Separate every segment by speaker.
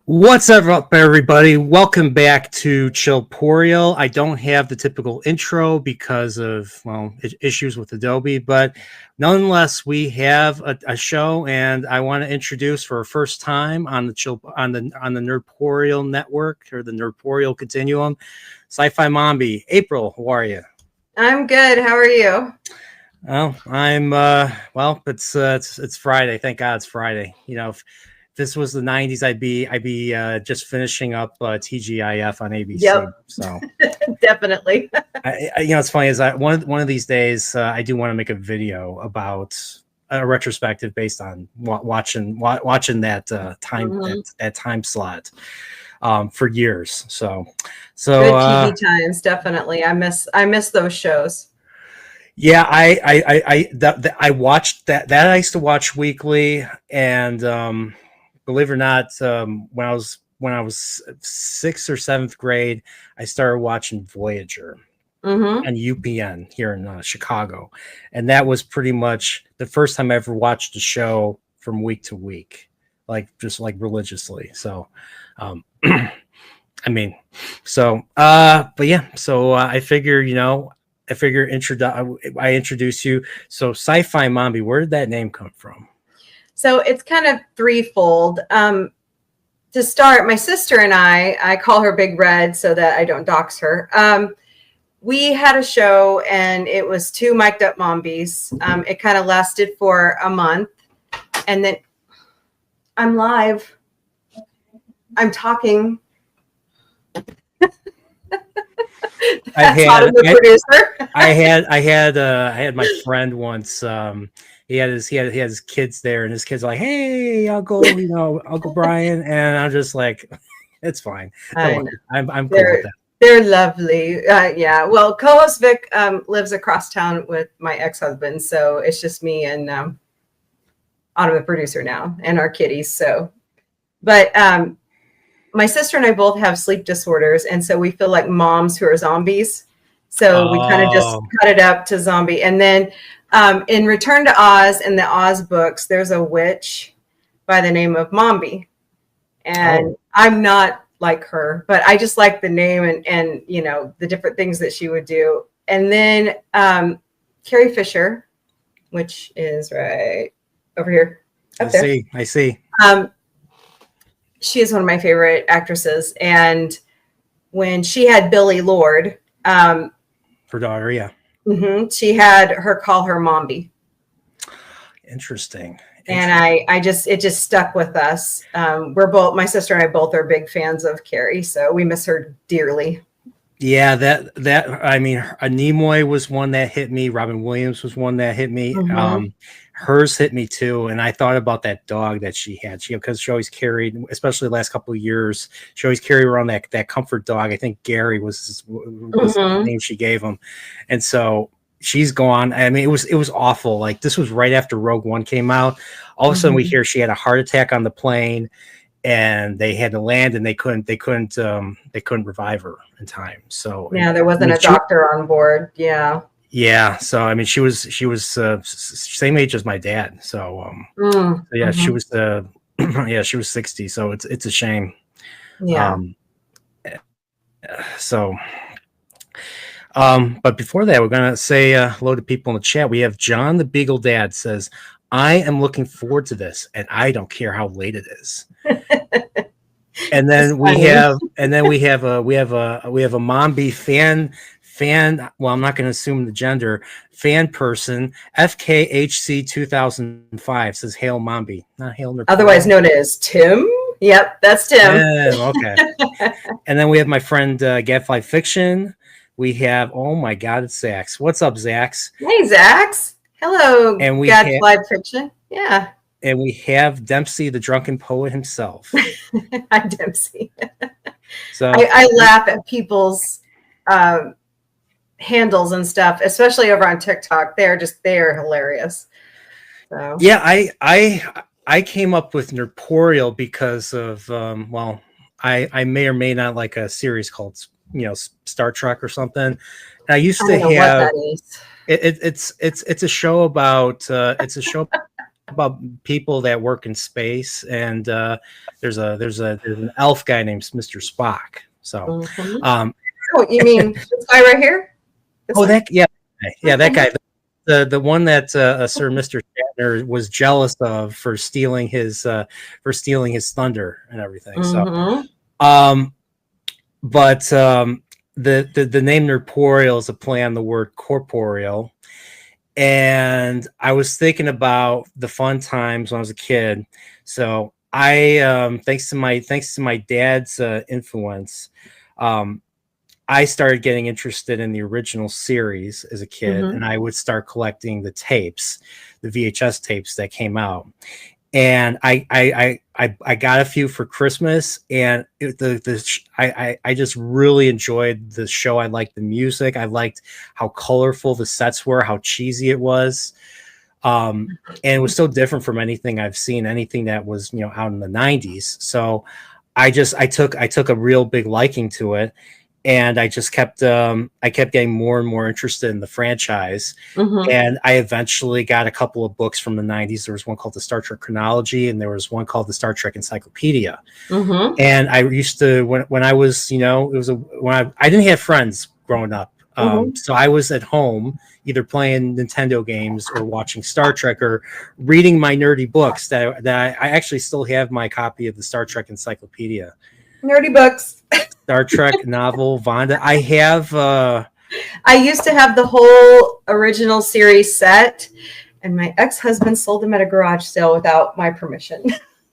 Speaker 1: What's up, everybody? Welcome back to Nerdporeal. I don't have the typical intro because of issues with Adobe, but nonetheless, we have a show, and I want to introduce for our first time on the Nerdporeal network or the Nerdporeal continuum, SciFi Mombie. April, how are you?
Speaker 2: I'm good. How are you?
Speaker 1: Well, I'm it's Friday. Thank God it's Friday. You know, if this was the 90s, I'd be just finishing up TGIF on ABC.
Speaker 2: Yep.
Speaker 1: So
Speaker 2: Definitely.
Speaker 1: it's funny is one of these days I do want to make a video about a retrospective based on watching that that time slot for years. So
Speaker 2: good TV times, definitely. I miss those shows.
Speaker 1: Yeah, I watched that I used to watch weekly, and believe it or not, when I was 6th or 7th grade, I started watching Voyager on UPN here in Chicago, and that was pretty much the first time I ever watched a show from week to week, just religiously. So, but yeah. So I figure, I introduce you. So SciFi Mombie, where did that name come from?
Speaker 2: So it's kind of threefold. To start, my sister and I call her Big Red so that I don't dox her. We had a show, and it was two mic'd up Mombies. It kind of lasted for a month, and then I'm live. I'm talking.
Speaker 1: I had my friend once. He had his kids there, and his kids are like, "Hey, Uncle Brian," and I'm just like, "It's fine. I'm cool with that."
Speaker 2: They're lovely. Yeah. Well, co-host Vic lives across town with my ex-husband, so it's just me and Autumn, the producer now, and our kitties. So, but my sister and I both have sleep disorders, and so we feel like moms who are zombies. So we kind of just cut it up to zombie. And then in Return to Oz, in the Oz books, there's a witch by the name of Mombie. And I'm not like her, but I just like the name and the different things that she would do. And then Carrie Fisher, which is right over here.
Speaker 1: I see.
Speaker 2: She is one of my favorite actresses. And when she had Billie Lourd,
Speaker 1: her daughter, yeah.
Speaker 2: She had her call her Mombie.
Speaker 1: Interesting.
Speaker 2: And it just stuck with us. My sister and I both are big fans of Carrie, so we miss her dearly.
Speaker 1: Yeah, Nimoy was one that hit me. Robin Williams was one that hit me. Hers hit me too, and I thought about that dog that she had. Because she always carried, especially the last couple of years, she always carried around that comfort dog. I think Gary was the name she gave him, and so she's gone. I mean, it was awful. Like, this was right after Rogue One came out. All of a sudden, we hear she had a heart attack on the plane, and they had to land, and they couldn't revive her in time. So
Speaker 2: yeah, there wasn't a doctor on board. Yeah.
Speaker 1: Yeah, so I mean, she was same age as my dad. So yeah, she was she was 60. So it's a shame.
Speaker 2: Yeah.
Speaker 1: But before that, we're gonna say hello to people in the chat. We have John the Beagle Dad says, "I am looking forward to this, and I don't care how late it is." And then we have a Mombie fan. Well, I'm not going to assume the gender. Fan person FKHC 2005 says, "Hail Mombie," not Hail Nerdporeal.
Speaker 2: Otherwise known as Tim. Yep, that's Tim.
Speaker 1: Okay. And then we have my friend Gadfly Fiction. We have, oh my God, it's Zax. What's up, Zax?
Speaker 2: Hey, Zax. Hello, and Gadfly Fiction. Yeah.
Speaker 1: And we have Dempsey, the drunken poet himself.
Speaker 2: Hi, Dempsey.
Speaker 1: So
Speaker 2: I laugh at people's handles and stuff, especially over on TikTok. They are hilarious. So.
Speaker 1: Yeah, I came up with Nerdporeal because of I may or may not like a series called Star Trek or something. And I used to have it's a show about about people that work in space, and there's an elf guy named Mr. Spock. So,
Speaker 2: Oh, you mean this guy right here?
Speaker 1: that guy, the one that Sir Mr. Shatner was jealous of for stealing his thunder and everything. So, but the name Nerdporeal is a play on the word corporeal. And I was thinking about the fun times when I was a kid. So I, thanks to my dad's influence, I started getting interested in the original series as a kid, and I would start collecting the tapes, the VHS tapes that came out. And I got a few for Christmas, and I just really enjoyed the show. I liked the music. I liked how colorful the sets were, how cheesy it was, and it was so different from anything I've seen, anything that was out in the 90s. So I took a real big liking to it. And I just kept getting more and more interested in the franchise. And I eventually got a couple of books from the 90s. There was one called the Star Trek Chronology, and there was one called the Star Trek Encyclopedia. And I used to, when I was, I didn't have friends growing up. So I was at home either playing Nintendo games or watching Star Trek or reading my nerdy books that I actually still have my copy of the Star Trek Encyclopedia.
Speaker 2: Nerdy books.
Speaker 1: Star Trek novel, Vonda. I have.
Speaker 2: I used to have the whole original series set, and my ex-husband sold them at a garage sale without my permission.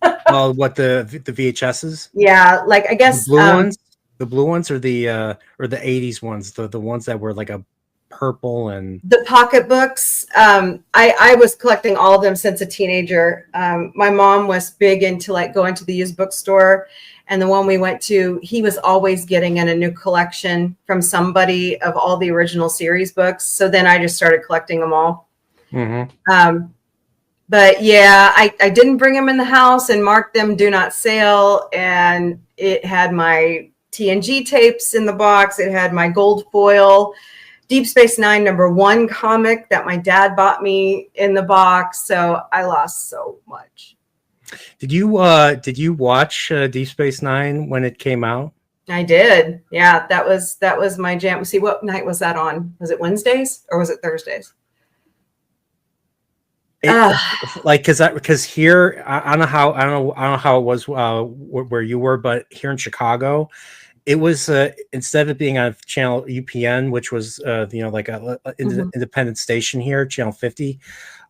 Speaker 1: Well, what the VHSs?
Speaker 2: Yeah, like I guess
Speaker 1: the blue ones, or the 80s ones, the ones that were like a purple and
Speaker 2: the pocketbooks. I was collecting all of them since a teenager. My mom was big into like going to the used bookstore. And the one we went to, he was always getting in a new collection from somebody of all the original series books. So then I just started collecting them all. But yeah, I didn't bring them in the house and mark them do not sell. And it had my TNG tapes in the box. It had my gold foil Deep Space Nine #1 comic that my dad bought me in the box. So I lost so much.
Speaker 1: Did you watch Deep Space Nine when it came out?
Speaker 2: I did. Yeah, that was my jam. See, what night was that on? Was it Wednesdays or was it Thursdays?
Speaker 1: Because here, I don't know how it was where you were, but here in Chicago, it was instead of being on channel UPN, which was like a independent station here, channel 50.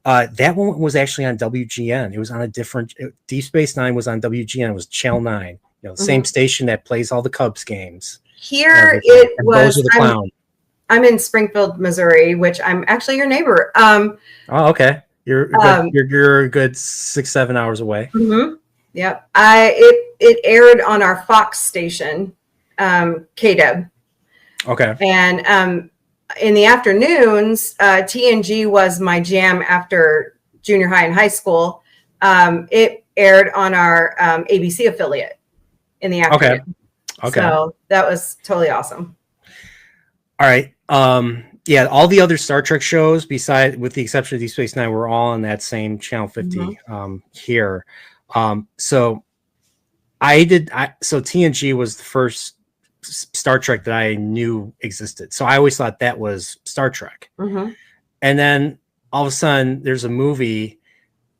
Speaker 1: That one was actually on WGN. It was on a different. Deep Space Nine was on WGN. It was Channel 9. The same station that plays all the Cubs games.
Speaker 2: Here was. I'm in Springfield, Missouri, which I'm actually your neighbor.
Speaker 1: Oh, okay. You're a good 6-7 hours away.
Speaker 2: Yep. It aired on our Fox station, KDEB.
Speaker 1: Okay.
Speaker 2: And in the afternoons, TNG was my jam after junior high and high school. It aired on our ABC affiliate in the afternoon. Okay. So that was totally awesome.
Speaker 1: All right. Yeah, all the other Star Trek shows, with the exception of Deep Space Nine, were all on that same channel 50 here. So TNG was the first Star Trek that I knew existed. So I always thought that was Star Trek. And then all of a sudden there's a movie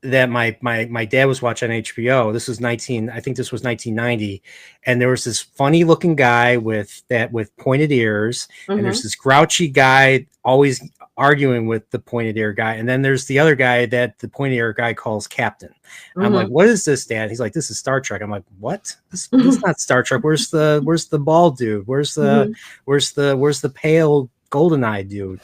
Speaker 1: that my dad was watching on HBO. This was 1990. And there was this funny looking guy with pointed ears. And there's this grouchy guy always arguing with the pointed ear guy. And then there's the other guy that the pointed ear guy calls Captain. I'm like, what is this, Dad? He's like, this is Star Trek. I'm like, what? This is not Star Trek. Where's the bald dude? Where's the pale golden eyed dude?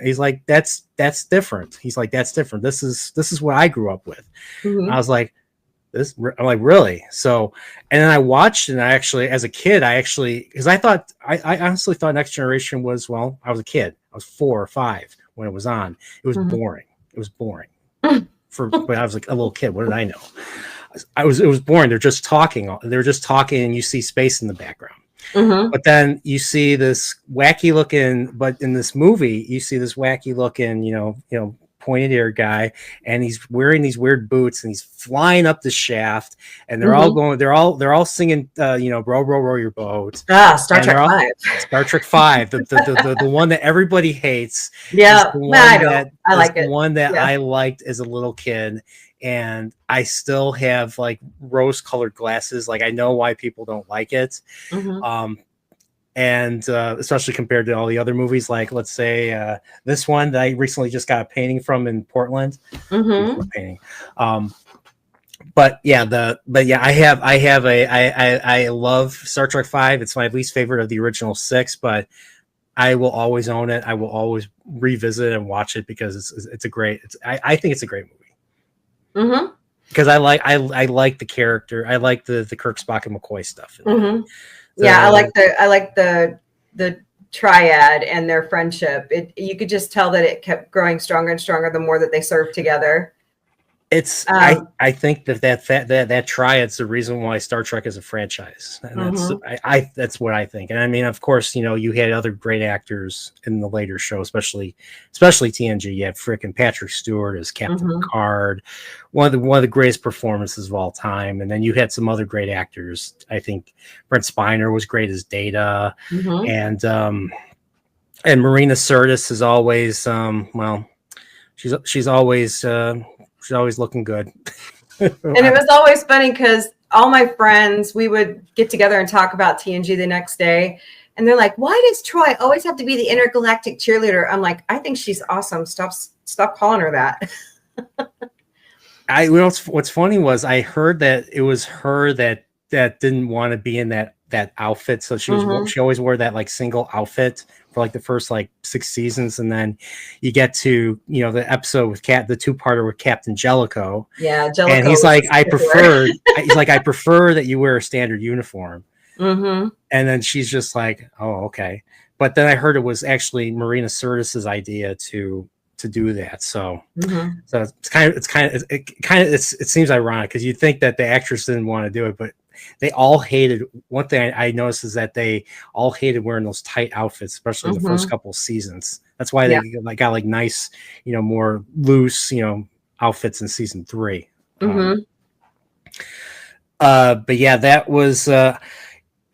Speaker 1: He's like, that's different. He's like, that's different. This is what I grew up with. I was like, I'm like, really? So, and then I watched, and I actually, as a kid, because I honestly thought Next Generation was, well, I was a kid. I was 4 or 5 when it was on. It was boring. It was boring. But I was like a little kid. What did I know? It was boring. They're just talking. And you see space in the background. But then you see this wacky looking, but in this movie, you see this wacky looking, pointed ear guy, and he's wearing these weird boots, and he's flying up the shaft, and they're all singing, row your boat.
Speaker 2: Star
Speaker 1: And
Speaker 2: Trek 5.
Speaker 1: Star Trek 5, the one that everybody hates.
Speaker 2: Yeah,
Speaker 1: is the one
Speaker 2: I like it.
Speaker 1: The one that
Speaker 2: Yeah.
Speaker 1: I liked as a little kid, and I still have like rose-colored glasses. Like, I know why people don't like it. And especially compared to all the other movies, like, let's say this one that I recently just got a painting from in Portland. Painting. I love Star Trek 5. It's my least favorite of the original 6, but I will always own it. I will always revisit and watch it because I think it's a great movie. Because I like the character. I like the Kirk, Spock, and McCoy stuff.
Speaker 2: I like the triad and their friendship. You could just tell that it kept growing stronger and stronger the more that they served together.
Speaker 1: It's I think that triad's the reason why Star Trek is a franchise, and that's what I think. And I mean, of course, you had other great actors in the later show, especially TNG. You had frickin' Patrick Stewart as Captain Picard, one of the greatest performances of all time. And then you had some other great actors. I think Brent Spiner was great as Data, and Marina Sirtis is always she's always looking good.
Speaker 2: And it was always funny because all my friends, we would get together and talk about TNG the next day. And they're like, why does Troy always have to be the intergalactic cheerleader? I'm like, I think she's awesome. Stop calling her that.
Speaker 1: What's funny was I heard that it was her that didn't want to be in that outfit. So she always wore that like single outfit for like the first like 6 seasons, and then you get to the episode with the 2-parter with Captain Jellicoe.
Speaker 2: Yeah, Jellicoe.
Speaker 1: And he's like, I prefer that you wear a standard uniform. And then she's just like, oh, okay. But then I heard it was actually Marina Sirtis's idea to do that. So so it seems ironic because you'd think that the actress didn't want to do it, but they all hated. One thing I noticed is that they all hated wearing those tight outfits, especially the first couple of seasons. That's why they got like nice, more loose, outfits in season 3. But yeah, that was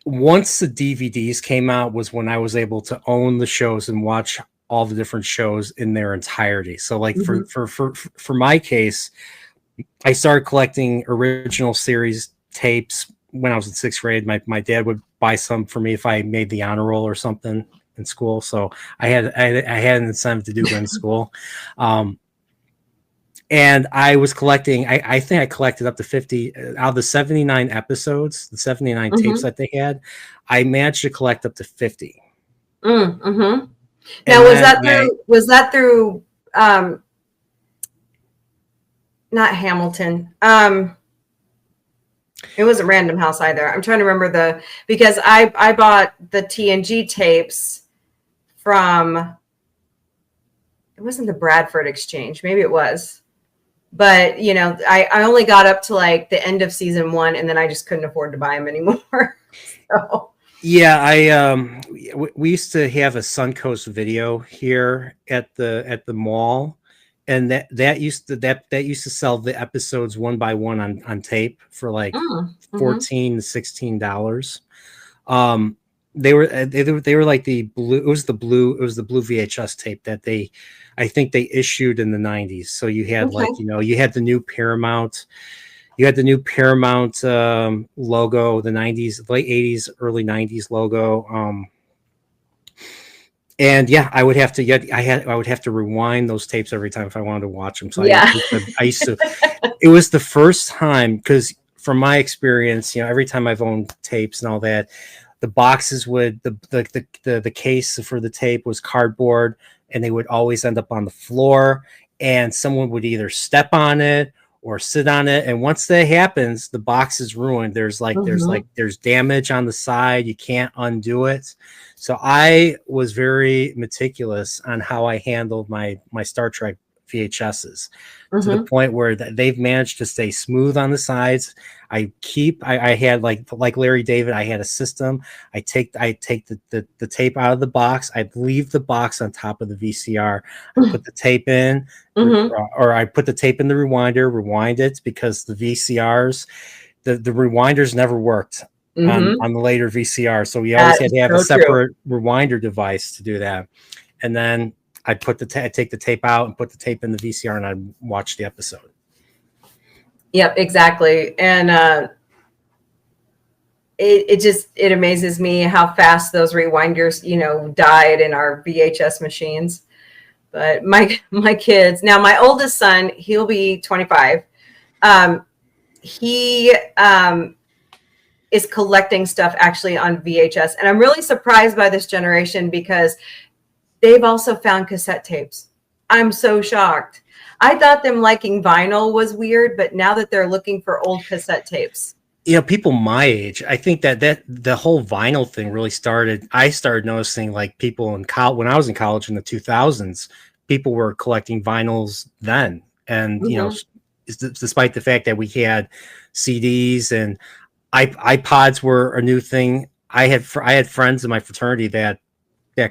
Speaker 1: once the DVDs came out was when I was able to own the shows and watch all the different shows in their entirety. So like for my case, I started collecting original series tapes when I was in 6th grade. My dad would buy some for me if I made the honor roll or something in school. So I had an incentive to do good in school. And I was collecting, I think I collected up to 50 out of the 79 episodes, the 79 tapes that they had. I managed to collect up to 50.
Speaker 2: Now, was that through not Hamilton? It wasn't Random House either. I'm trying to remember because I bought the TNG tapes from, it wasn't the Bradford Exchange. Maybe it was. But, I only got up to like the end of season 1, and then I just couldn't afford to buy them anymore. So.
Speaker 1: Yeah, we used to have a Suncoast Video here at the mall. And that used to sell the episodes one by one on tape for like $14 to $16. They were like the blue. It was the blue VHS tape that I think they issued in the 90s. So you had you had the new Paramount. You had the new Paramount logo, the 90s, late 80s, early 90s logo. And yeah, I would have to rewind those tapes every time if I wanted to watch them. So I used to. It was the first time, because from my experience, every time I've owned tapes and all that, the boxes would the case for the tape was cardboard, and they would always end up on the floor, and someone would either step on it or sit on it, and once that happens, the box is ruined. There's damage on the side. You can't undo it. So I was very meticulous on how I handled my Star Trek VHSs to the
Speaker 2: Mhm.
Speaker 1: point where they've managed to stay smooth on the sides. I had like Larry David, I had a system. I take the tape out of the box. I leave the box on top of the VCR. I put the tape in,
Speaker 2: Mhm.
Speaker 1: or I put the tape in the rewinder, rewind it, because the VCRs, the rewinders never worked
Speaker 2: Mhm.
Speaker 1: on the later VCR. So we always
Speaker 2: That
Speaker 1: had
Speaker 2: is
Speaker 1: to have a
Speaker 2: so true.
Speaker 1: separate rewinder device to do that. And then I'd take the tape out and put the tape in the VCR, and I'd watch the episode.
Speaker 2: Yep, exactly. And it amazes me how fast those rewinders, died in our VHS machines. But my kids, now my oldest son, he'll be 25. He is collecting stuff actually on VHS, and I'm really surprised by this generation because they've also found cassette tapes. I'm so shocked. I thought them liking vinyl was weird, but now that they're looking for old cassette tapes.
Speaker 1: People my age, I think that the whole vinyl thing really started. I started noticing like people in college, when I was in college in the 2000s, people were collecting vinyls then. And,
Speaker 2: Mm-hmm.
Speaker 1: despite the fact that we had CDs and iPods were a new thing. I had friends in my fraternity that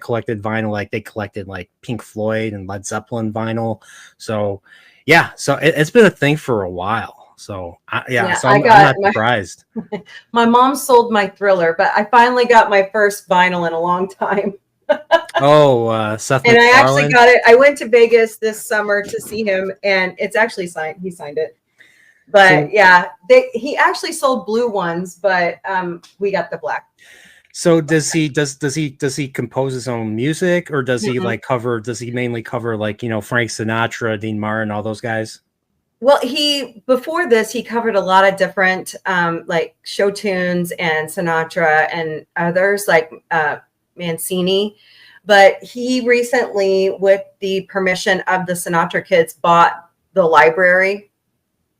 Speaker 1: collected vinyl, like they collected like Pink Floyd and Led Zeppelin vinyl. So yeah, so it's been a thing for a while. So
Speaker 2: Yeah,
Speaker 1: so I'm not surprised.
Speaker 2: My mom sold my Thriller, but I finally got my first vinyl in a long time.
Speaker 1: Oh, Seth
Speaker 2: And I actually
Speaker 1: MacFarlane.
Speaker 2: got it. I went to Vegas this summer to see him, and it's actually signed. He signed it. But
Speaker 1: So,
Speaker 2: yeah, he actually sold blue ones, but we got the black.
Speaker 1: so does he compose his own music, or does he
Speaker 2: Mm-mm.
Speaker 1: does he mainly cover like, Frank Sinatra, Dean Martin, all those guys?
Speaker 2: Well, before this, he covered a lot of different like show tunes and Sinatra and others like Mancini. But he recently, with the permission of the Sinatra kids, bought the library,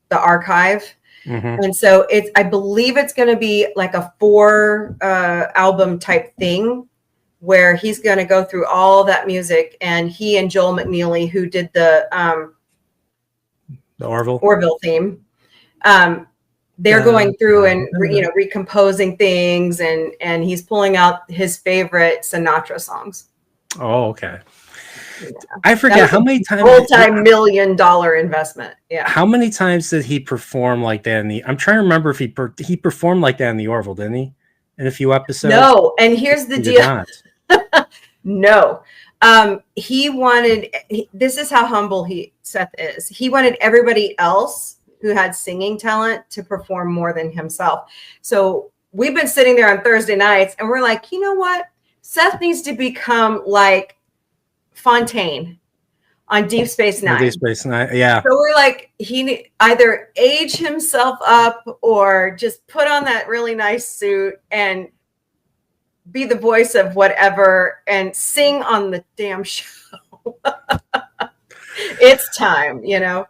Speaker 2: the archive.
Speaker 1: Mm-hmm.
Speaker 2: And so I believe it's going to be like a 4 album type thing where he's going to go through all that music. And he and Joel McNeely, who did the Orville theme, they're going through and recomposing things, and he's pulling out his favorite Sinatra songs.
Speaker 1: Oh, okay.
Speaker 2: Yeah.
Speaker 1: I forget how many times.
Speaker 2: Multi-million-dollar investment. Yeah.
Speaker 1: How many times did he perform like that I'm trying to remember if he performed like that in the Orville, didn't he? In a few episodes?
Speaker 2: No, and here's the deal. No. This is how humble Seth is. He wanted everybody else who had singing talent to perform more than himself. So we've been sitting there on Thursday nights and we're like, you know what? Seth needs to become like Fontaine on Deep Space Nine.
Speaker 1: Deep Space Nine, yeah.
Speaker 2: So we're like, he either age himself up or just put on that really nice suit and be the voice of whatever and sing on the damn show. It's time,
Speaker 1: Yeah.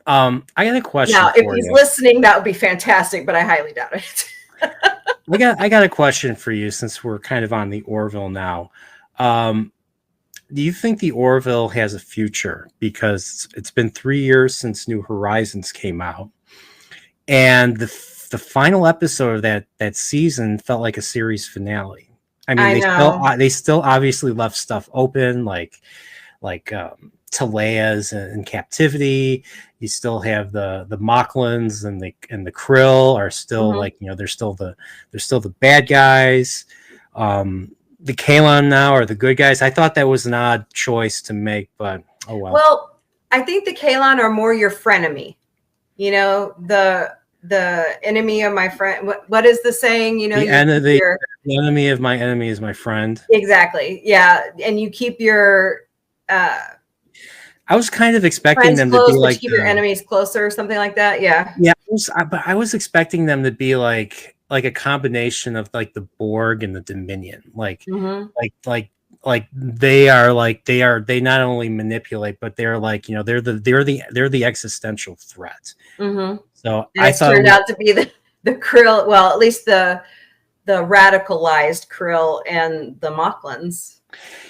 Speaker 1: I got a question
Speaker 2: now,
Speaker 1: for
Speaker 2: if he's
Speaker 1: you.
Speaker 2: listening, that would be fantastic, but I highly doubt it.
Speaker 1: I got a question for you, since we're kind of on the Orville now. Do you think the Orville has a future? Because it's been 3 years since New Horizons came out, and the final episode of that season felt like a series finale. I mean, they still obviously left stuff open, like Talea's in captivity. You still have the Mocklins and the Krill are still they're still the bad guys. The Kalon now are the good guys. I thought that was an odd choice to make, but oh well.
Speaker 2: Well, I think the Kalon are more your frenemy. The enemy of my friend. What is the saying?
Speaker 1: The enemy of my enemy is my friend.
Speaker 2: Exactly. Yeah, and you keep your.
Speaker 1: I was kind of expecting them to be like
Speaker 2: keep your enemies closer, or something like that. Yeah.
Speaker 1: Yeah, but I was expecting them to be like a combination of like the Borg and the Dominion, like they not only manipulate, but they're like they're the existential threat.
Speaker 2: Mm-hmm.
Speaker 1: So
Speaker 2: and it's turned out to be the Krill. Well, at least the radicalized Krill and the Mocklins.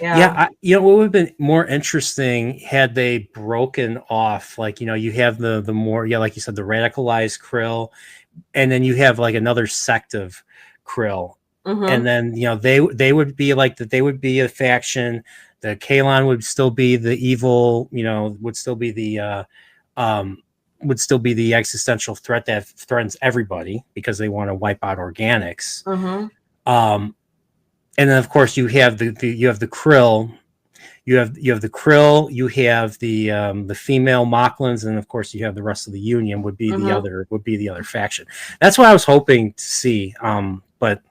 Speaker 1: Yeah,
Speaker 2: Yeah.
Speaker 1: what would have been more interesting had they broken off, like, you have the more, yeah, like you said, the radicalized Krill, and then you have like another sect of Krill, and
Speaker 2: Mm-hmm.
Speaker 1: then they would be like that. They would be a faction. The Kalon would still be the evil. Would still be the um, would still be the existential threat that threatens everybody because they want to wipe out organics.
Speaker 2: Mm-hmm.
Speaker 1: Um, and then of course you have you have the Krill. You have the Krill, you have the female Mocklins, and of course you have the rest of the Union
Speaker 2: Mm-hmm.
Speaker 1: would be the other faction. That's what I was hoping to see. But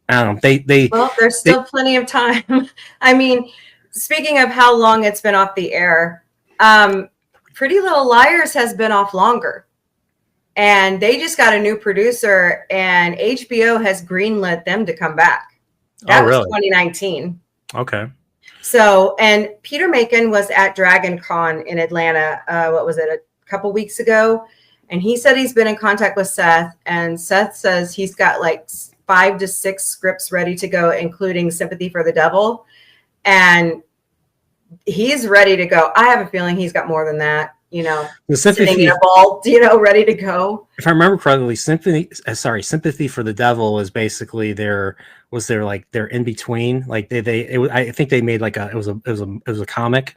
Speaker 1: I don't know.
Speaker 2: Well, there's
Speaker 1: They
Speaker 2: still plenty of time. I mean, speaking of how long it's been off the air, Pretty Little Liars has been off longer. And they just got a new producer, and HBO has greenlit them to come back.
Speaker 1: Oh
Speaker 2: That was
Speaker 1: really?
Speaker 2: 2019.
Speaker 1: Okay.
Speaker 2: So, and Peter Macon was at Dragon Con in Atlanta, what was it, a couple weeks ago? And he said he's been in contact with Seth, and Seth says he's got like 5 to 6 scripts ready to go, including Sympathy for the Devil. And he's ready to go. I have a feeling he's got more than that,
Speaker 1: The
Speaker 2: sitting in
Speaker 1: sympathy,
Speaker 2: a vault, ready to go.
Speaker 1: if I remember correctly, Sympathy for the Devil is basically their in between. Like I think they made like it was a comic,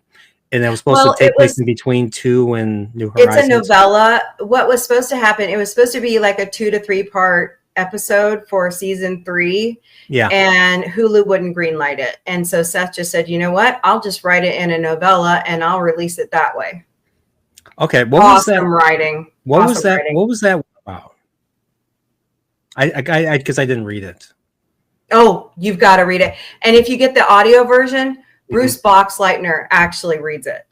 Speaker 1: and it was supposed to
Speaker 2: Well,
Speaker 1: take place in between 2 and New
Speaker 2: it's a
Speaker 1: Horizons.
Speaker 2: novella. What was supposed to happen, it was supposed to be like a 2 to 3 part episode for season 3,
Speaker 1: Yeah.
Speaker 2: and Hulu wouldn't greenlight it. And so Seth just said, you know what? I'll just write it in a novella and I'll release it that way.
Speaker 1: Okay. What was that?
Speaker 2: Awesome writing.
Speaker 1: What was
Speaker 2: Awesome
Speaker 1: that?
Speaker 2: writing.
Speaker 1: What was that about? I because I didn't read it.
Speaker 2: Oh, you've got to read it. And if you get the audio version, Bruce Boxleitner actually reads it.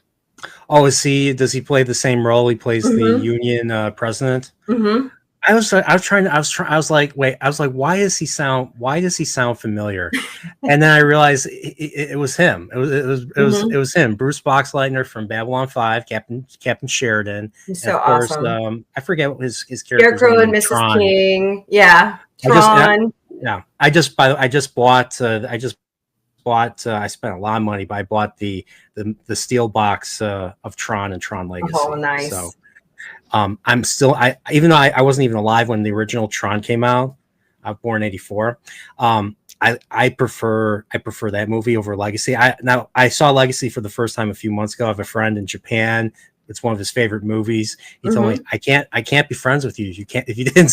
Speaker 1: Oh, does he play the same role? He plays the
Speaker 2: Mm-hmm.
Speaker 1: union president.
Speaker 2: Mm-hmm.
Speaker 1: I was like, wait, why does he sound familiar? And then I realized it was him. It was him, Bruce Boxleitner from Babylon 5, Captain Sheridan.
Speaker 2: He's
Speaker 1: And
Speaker 2: so
Speaker 1: of course,
Speaker 2: awesome.
Speaker 1: I forget what his character's
Speaker 2: Scarecrow
Speaker 1: name
Speaker 2: and
Speaker 1: in
Speaker 2: Mrs.
Speaker 1: Tron.
Speaker 2: King. Yeah.
Speaker 1: I just
Speaker 2: Tron.
Speaker 1: yeah, I just bought I spent a lot of money, but I bought the steel box of Tron and Tron Legacy.
Speaker 2: Oh, nice.
Speaker 1: So I'm still even though I wasn't even alive when the original Tron came out. I was born in '84. I prefer that movie over Legacy. I saw Legacy for the first time a few months ago. I have a friend in Japan. It's one of his favorite movies. He told me I can't be friends with you if you didn't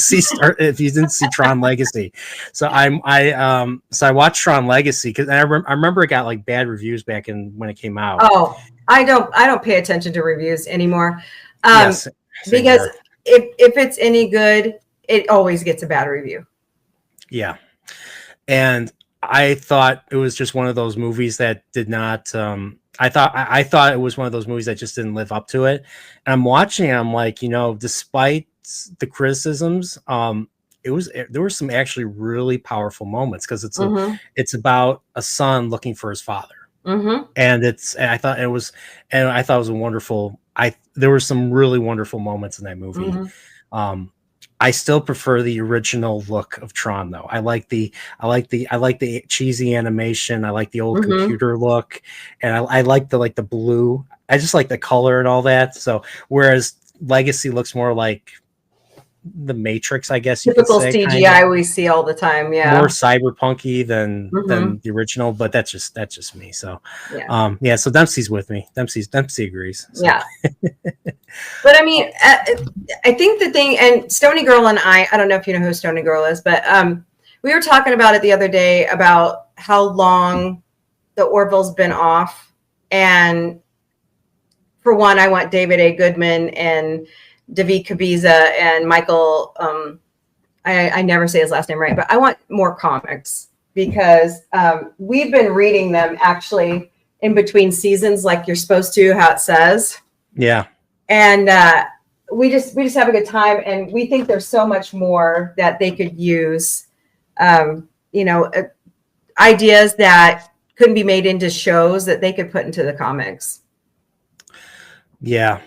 Speaker 1: see Tron Legacy. So I watched Tron Legacy because I remember it got like bad reviews back when it came out.
Speaker 2: Oh, I don't pay attention to reviews anymore.
Speaker 1: Yes,
Speaker 2: because if it's any good, it always gets a bad review.
Speaker 1: Yeah. And I thought it was just one of those movies that did not I thought it was one of those movies that just didn't live up to it. And I'm watching it, I'm like, despite the criticisms, there were some actually really powerful moments because it's about a son looking for his father. And I thought it was a wonderful there were some really wonderful moments in that movie. I still prefer the original look of Tron though. I like the cheesy animation. I like the old computer look, and I like the blue. I just like the color and all that. So whereas Legacy looks more like the Matrix, I guess you
Speaker 2: typical
Speaker 1: could say,
Speaker 2: CGI
Speaker 1: kind of.
Speaker 2: we see all the time. Yeah,
Speaker 1: More cyberpunky than the original, but that's just me. So
Speaker 2: yeah.
Speaker 1: So Dempsey's with me. Dempsey agrees. So.
Speaker 2: Yeah. But I mean, I think the thing, and Stony Girl and I don't know if you know who Stony Girl is, but we were talking about it the other day about how long the Orville's been off. And for one, I want David A. Goodman and David Cabiza and Michael, I never say his last name right, but I want more comics because we've been reading them actually in between seasons like you're supposed to, how it says.
Speaker 1: Yeah.
Speaker 2: And we just have a good time, and we think there's so much more that they could use, ideas that couldn't be made into shows that they could put into the comics.
Speaker 1: Yeah.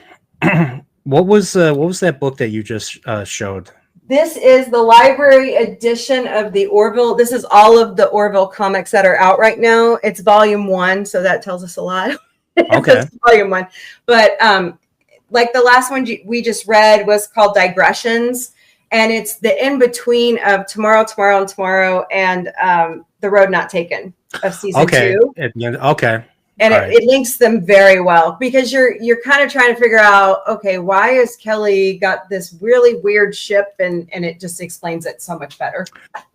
Speaker 1: What was that book that you just showed?
Speaker 2: This is the library edition of the Orville. This is all of the Orville comics that are out right now. It's volume 1, so that tells us a lot.
Speaker 1: Okay.
Speaker 2: Volume 1. But like the last one we just read was called Digressions, and it's the in-between of Tomorrow, Tomorrow, and Tomorrow, and The Road Not Taken of season 2.
Speaker 1: Okay.
Speaker 2: And it links them very well, because you're kind of trying to figure out, okay, why has Kelly got this really weird ship, and it just explains it so much better.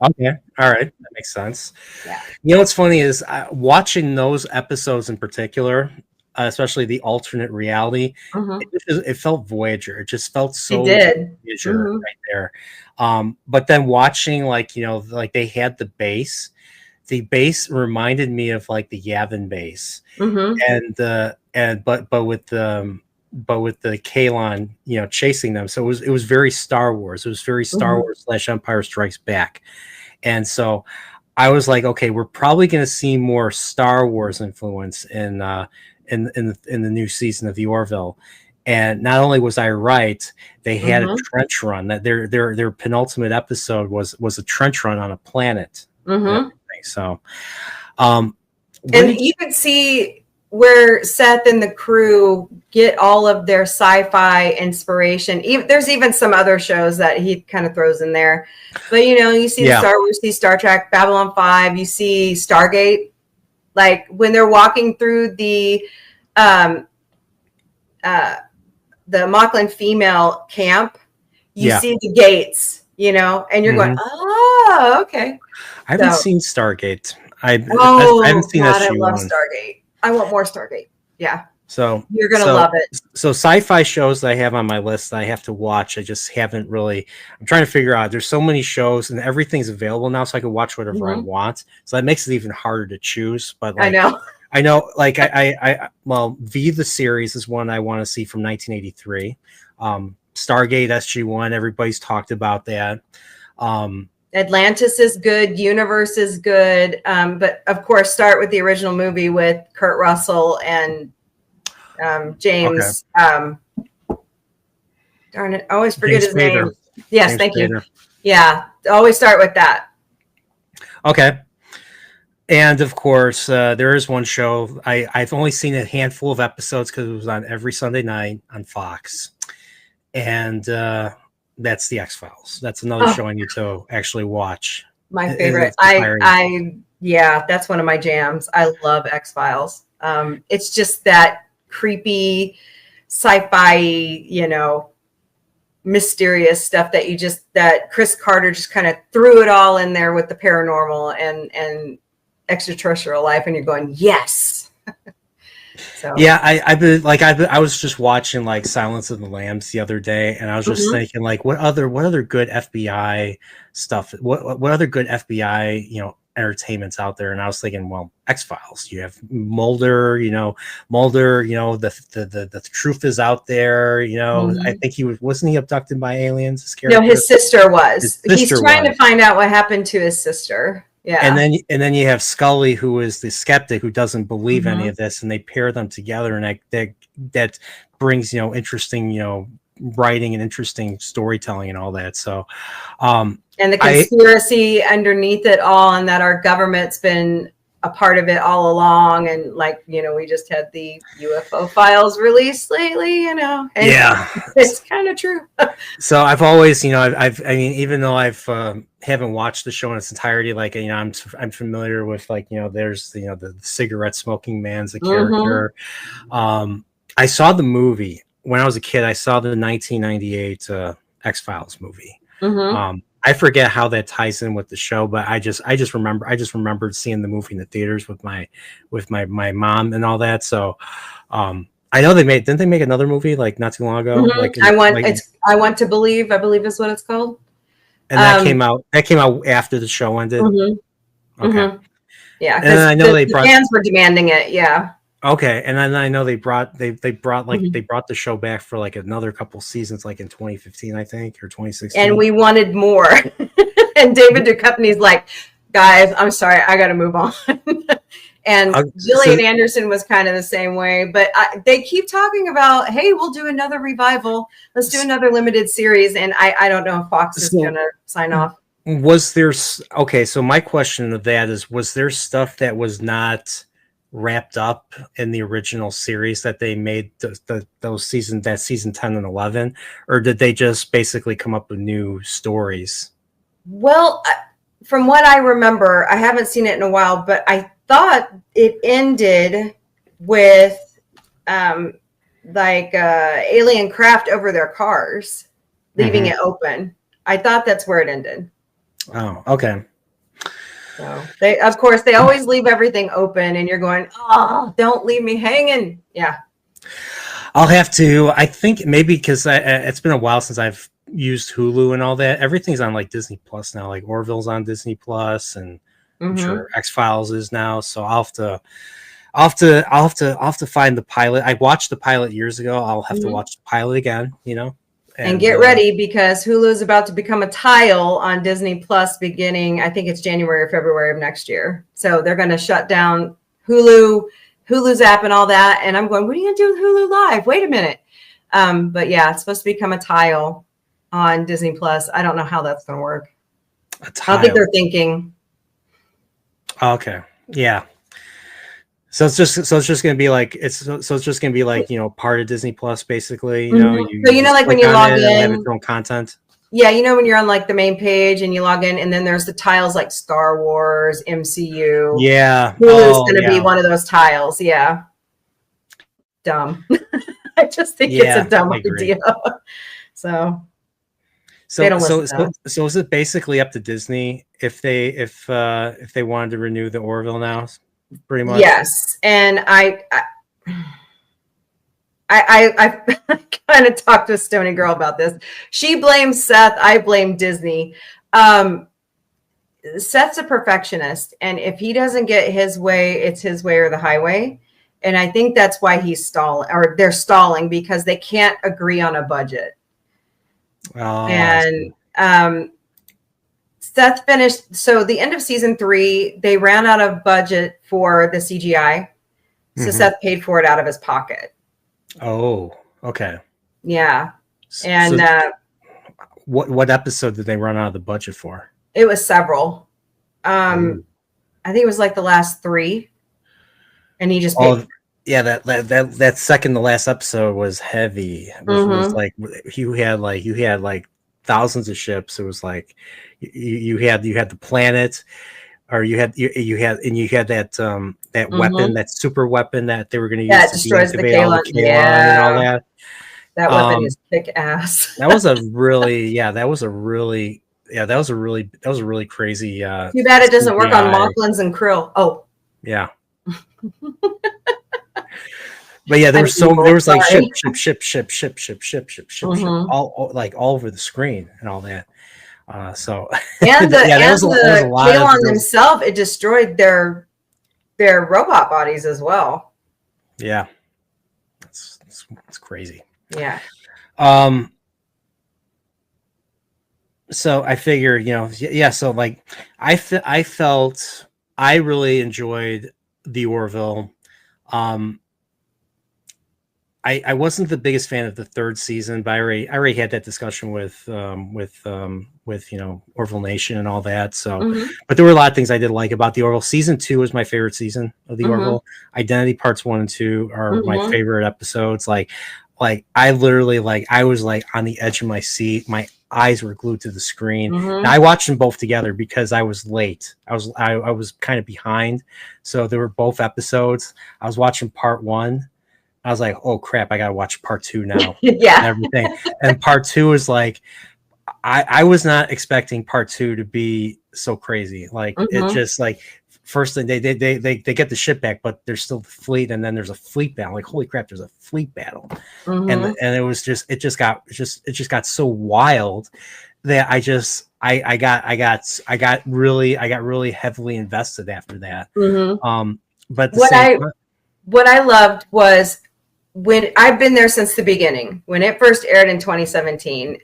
Speaker 1: Okay. All right. That makes sense.
Speaker 2: Yeah.
Speaker 1: You know what's funny is watching those episodes in particular, especially the alternate reality, it felt Voyager. It just felt so Voyager right there. But then watching, like, you know, like they had the base. The base reminded me of like the Yavin base, but with the Kalon, you know, chasing them. So it was very Star Wars. It was very Star Wars / Empire Strikes Back, and so I was like, okay, we're probably going to see more Star Wars influence in the new season of the Orville. And not only was I right, they had a trench run. That their penultimate episode was a trench run on a planet. So, and
Speaker 2: you can see where Seth and the crew get all of their sci-fi inspiration. There's even some other shows that he kind of throws in there, but you know, you see the Star Wars, you see Star Trek, Babylon 5, you see Stargate. Like when they're walking through the Moclan female camp, you see the gates, you know, and you're going, oh, okay.
Speaker 1: I haven't seen Stargate. I haven't seen
Speaker 2: God, I love Stargate. I want more Stargate. Yeah.
Speaker 1: So
Speaker 2: you're gonna love it.
Speaker 1: So sci-fi shows that I have on my list that I have to watch. I just haven't really. I'm trying to figure out. There's so many shows and everything's available now, so I can watch whatever I want. So that makes it even harder to choose. But like, I know. Like well, V the series is one I want to see from 1983. Stargate SG-1. Everybody's talked about that.
Speaker 2: Atlantis is good. Universe is good. But of course, start with the original movie with Kurt Russell and James. Darn it. I always forget his name. Yes, James thank you. Yeah. Always start with that.
Speaker 1: Okay. And of course, there is one show. I've only seen a handful of episodes because it was on every Sunday night on Fox. And that's the X-Files. That's another show I need to actually watch. My
Speaker 2: favorite. That's one of my jams. I love X-Files. It's just that creepy sci-fi, you know, mysterious stuff that Chris Carter just kind of threw it all in there with the paranormal and extraterrestrial life, and you're going, yes. So. Yeah,
Speaker 1: I was just watching like Silence of the Lambs the other day, and I was just thinking like, what other good FBI stuff? What other good FBI, you know, entertainment's out there? And I was thinking, well, X-Files. You have Mulder, you know, the truth is out there. You know, I think wasn't he abducted by aliens? His character?
Speaker 2: No, his sister was. He's trying to find out what happened to his sister. Yeah.
Speaker 1: And then you have Scully, who is the skeptic who doesn't believe any of this, and they pair them together, and that brings, you know, interesting, you know, writing and interesting storytelling and all that. So
Speaker 2: and the conspiracy underneath it all, and that our government's been a part of it all along, and like, you know, we just had the UFO files released lately, you know, and it's kind of true.
Speaker 1: So I've always, you know, I mean, even though haven't watched the show in its entirety, like, you know, I'm familiar with, like, you know, there's, you know, the cigarette smoking man's a character. I saw the movie when I was a kid. I saw the 1998 X-Files movie. I forget how that ties in with the show, but I just remembered seeing the movie in the theaters with my mom and all that. So I know didn't they make another movie like not too long ago? Like
Speaker 2: I Want to Believe, I believe is what it's called.
Speaker 1: And that came out after the show ended. Okay.
Speaker 2: Yeah, because I know the fans were demanding it. Yeah.
Speaker 1: Okay, and then I know they brought the show back for like another couple seasons, like in 2015, I think, or 2016.
Speaker 2: And we wanted more. And David Duchovny's like, guys, I'm sorry, I got to move on. And
Speaker 1: So,
Speaker 2: Gillian Anderson was kind of the same way, but they keep talking about, hey, we'll do another revival. Let's do another limited series. And I don't know if Fox is going to sign off.
Speaker 1: Was there, okay, so my question of that is, was there stuff that was not wrapped up in the original series that they made those season 10 and 11, or did they just basically come up with new stories?
Speaker 2: Well, from what I remember, I haven't seen it in a while, but I thought it ended with alien craft over their cars, leaving it open. I thought that's where it ended.
Speaker 1: Oh, okay.
Speaker 2: So they always leave everything open, and you're going, oh, don't leave me hanging. Yeah.
Speaker 1: I'll have to, I think maybe because it's been a while since I've used Hulu and all that. Everything's on like Disney Plus now, like Orville's on Disney Plus, and I'm sure X-Files is now. So I'll have to find the pilot. I watched the pilot years ago. I'll have to watch the pilot again,
Speaker 2: and get ready, because Hulu is about to become a tile on Disney Plus beginning, I think it's January or February of next year. So they're going to shut down Hulu's app and all that. And I'm going, what are you going to do with Hulu Live? Wait a minute. But yeah, it's supposed to become a tile on Disney Plus. I don't know how that's going to work. I don't think they're thinking.
Speaker 1: Okay. Yeah. So it's just going to be like part of Disney Plus, basically.
Speaker 2: So like when you log in,
Speaker 1: have its own content.
Speaker 2: Yeah, when you're on like the main page and you log in, and then there's the tiles like Star Wars, MCU.
Speaker 1: Yeah,
Speaker 2: Hulu's going to be one of those tiles. Yeah, dumb. I just think it's a dumb idea. So
Speaker 1: is it basically up to Disney if they wanted to renew the Orville now? Pretty much.
Speaker 2: Yes. And I kind of talked to a Stony girl about this. She blames Seth. I blame Disney. Seth's a perfectionist, and if he doesn't get his way, it's his way or the highway. And I think that's why they're stalling, because they can't agree on a budget.
Speaker 1: Oh,
Speaker 2: and Seth finished. So the end of season 3, they ran out of budget for the CGI. So Seth paid for it out of his pocket.
Speaker 1: Oh, okay.
Speaker 2: Yeah. And
Speaker 1: what episode did they run out of the budget for?
Speaker 2: It was several. I think it was like the last 3. And he just paid.
Speaker 1: Yeah, that second to last episode was heavy. It was like you had thousands of ships. It was like you had the planet, or you had that weapon, that super weapon that they were going to use
Speaker 2: that destroys the Kaylon,
Speaker 1: and all that.
Speaker 2: That weapon is kick ass.
Speaker 1: that was a really crazy.
Speaker 2: Too bad it doesn't work on Mocklins and Krill. Oh,
Speaker 1: yeah. But yeah, there was like ship all over the screen and all that. So
Speaker 2: and the Kaylon themselves, it destroyed their robot bodies as well.
Speaker 1: Yeah, it's crazy.
Speaker 2: Yeah.
Speaker 1: So I figure, so like I felt I really enjoyed the Orville. I wasn't the biggest fan of the 3rd season, but I already had that discussion with Orville Nation and all that. So, but there were a lot of things I did like about the Orville. Season 2 was my favorite season of the Orville. Identity parts 1 and 2 are my favorite episodes. Like I literally I was like on the edge of my seat. My eyes were glued to the screen. Now, I watched them both together because I was late. I was kind of behind, so there were both episodes. I was watching part 1. I was like, oh crap, I gotta watch part 2 now.
Speaker 2: Yeah.
Speaker 1: And everything. And part 2 is like, I was not expecting part 2 to be so crazy. Like it just like first thing they get the ship back, but there's still the fleet, and then there's a fleet battle. Like, holy crap, there's a fleet battle. And it was just it just got so wild that I got really heavily invested after that. But
Speaker 2: what I loved was, when I've been there since the beginning, when it first aired in 2017,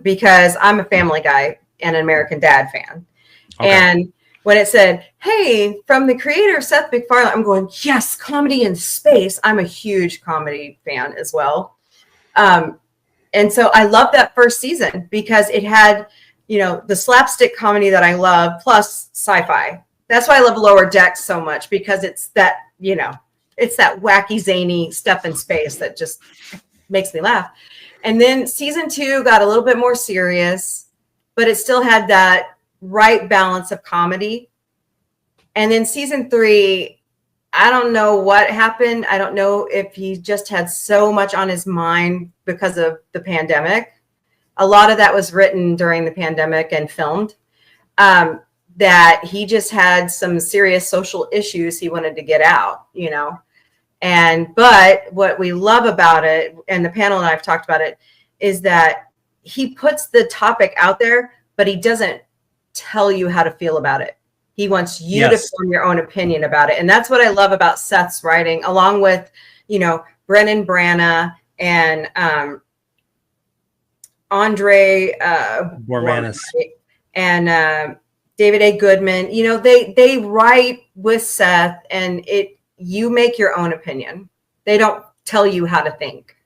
Speaker 2: because I'm a Family Guy and an American Dad fan. Okay. And when it said, "Hey, from the creator of Seth MacFarlane," I'm going, yes, comedy in space. I'm a huge comedy fan as well. And so I loved that first season because it had, the slapstick comedy that I love plus sci-fi. That's why I love Lower Decks so much, because it's that, it's that wacky, zany stuff in space that just makes me laugh. And then season 2 got a little bit more serious, but it still had that right balance of comedy. And then season 3, I don't know what happened. I don't know if he just had so much on his mind because of the pandemic. A lot of that was written during the pandemic and filmed, that he just had some serious social issues he wanted to get out, but what we love about it, and the panel and I've talked about it, is that he puts the topic out there, but he doesn't tell you how to feel about it. He wants you to form your own opinion about it. And that's what I love about Seth's writing, along with, Brennan Branagh and Andre
Speaker 1: Bormanis
Speaker 2: and David A. Goodman. They write with Seth, and you make your own opinion. They don't tell you how to think.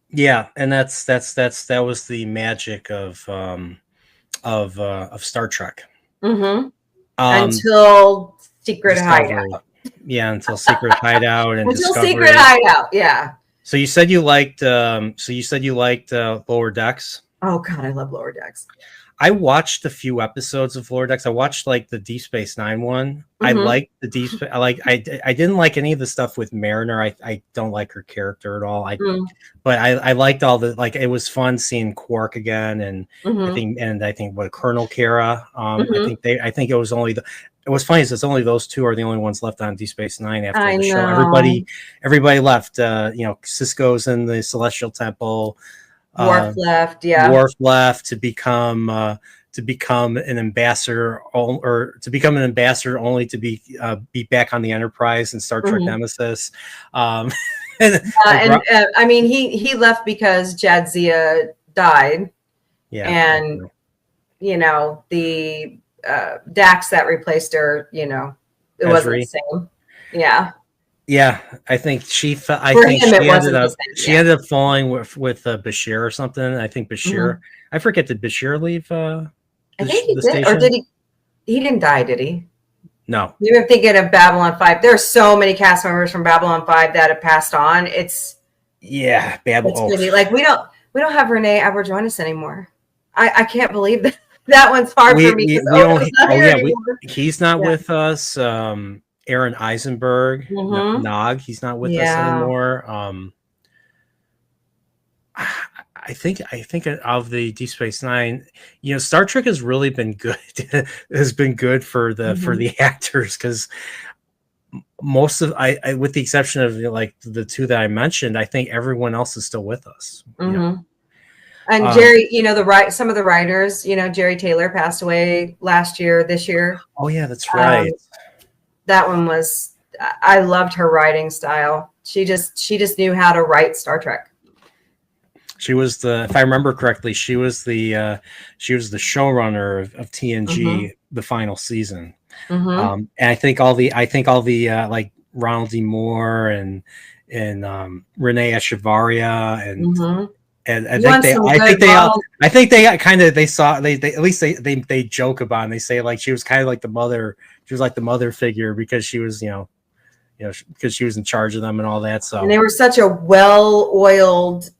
Speaker 1: Yeah, and that was the magic of Star Trek.
Speaker 2: Mm-hmm. Until Secret
Speaker 1: Discovery.
Speaker 2: Hideout.
Speaker 1: Yeah, until Secret Hideout and
Speaker 2: until
Speaker 1: Discovery.
Speaker 2: Secret Hideout. Yeah.
Speaker 1: So you said you liked. Lower Decks.
Speaker 2: Oh God, I love Lower Decks.
Speaker 1: I watched a few episodes of Lower Decks. I watched like the Deep Space Nine one. Mm-hmm. I liked the Deep Space. I didn't like any of the stuff with Mariner. I don't like her character at all. But I liked all the, like, it was fun seeing Quark again, and I think what Colonel Kara. I think it was only it was funny is it's only those two are the only ones left on Deep Space Nine after the show. Everybody left. Cisco's in the Celestial Temple.
Speaker 2: Worf left, yeah.
Speaker 1: Worf left to become an ambassador, only to be back on the Enterprise and Star Trek Nemesis.
Speaker 2: I mean, he left because Jadzia died. Yeah, and the Dax that replaced her, it wasn't the same. Yeah.
Speaker 1: Yeah, I think she ended up falling with Bashir or something. I think Bashir. I forget, did Bashir leave? I
Speaker 2: think he did, station? Or did he? He didn't die, did he?
Speaker 1: No.
Speaker 2: You're thinking of Babylon 5. There are so many cast members from Babylon 5 that have passed on.
Speaker 1: Babylon.
Speaker 2: Like we don't have Renee Aberjonis anymore. I can't believe that. That one's hard for me.
Speaker 1: He's not with us. Aaron Eisenberg, Nog, he's not with us anymore. I think of the Deep Space Nine, Star Trek has really been good. Has been good for the actors, because most of I with the exception of like the two that I mentioned, I think everyone else is still with us.
Speaker 2: And Jerry, some of the writers, Jerry Taylor passed away this year.
Speaker 1: Oh yeah, that's right.
Speaker 2: That one was, I loved her writing style. She just knew how to write Star Trek.
Speaker 1: She was if I remember correctly, she was the showrunner of TNG, the final season. And I think all the like Ronald D. Moore and Renee Echevarria and I think they joke about it, and they say like she was kind of like the mother. She was like the mother figure because she was, because she was in charge of them and all that. So, and
Speaker 2: they were such a well-oiled,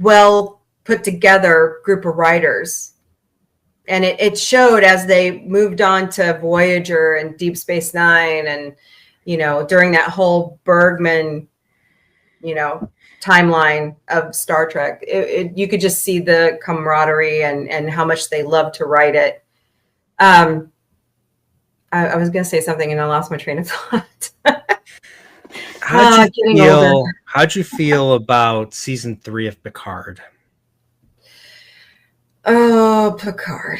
Speaker 2: well put together group of writers, and it showed as they moved on to Voyager and Deep Space Nine, and during that whole Bergman, timeline of Star Trek. You could just see the camaraderie and how much they loved to write it. I was going to say something and I lost my train of thought.
Speaker 1: How'd you feel about season 3 of Picard?
Speaker 2: Oh, Picard.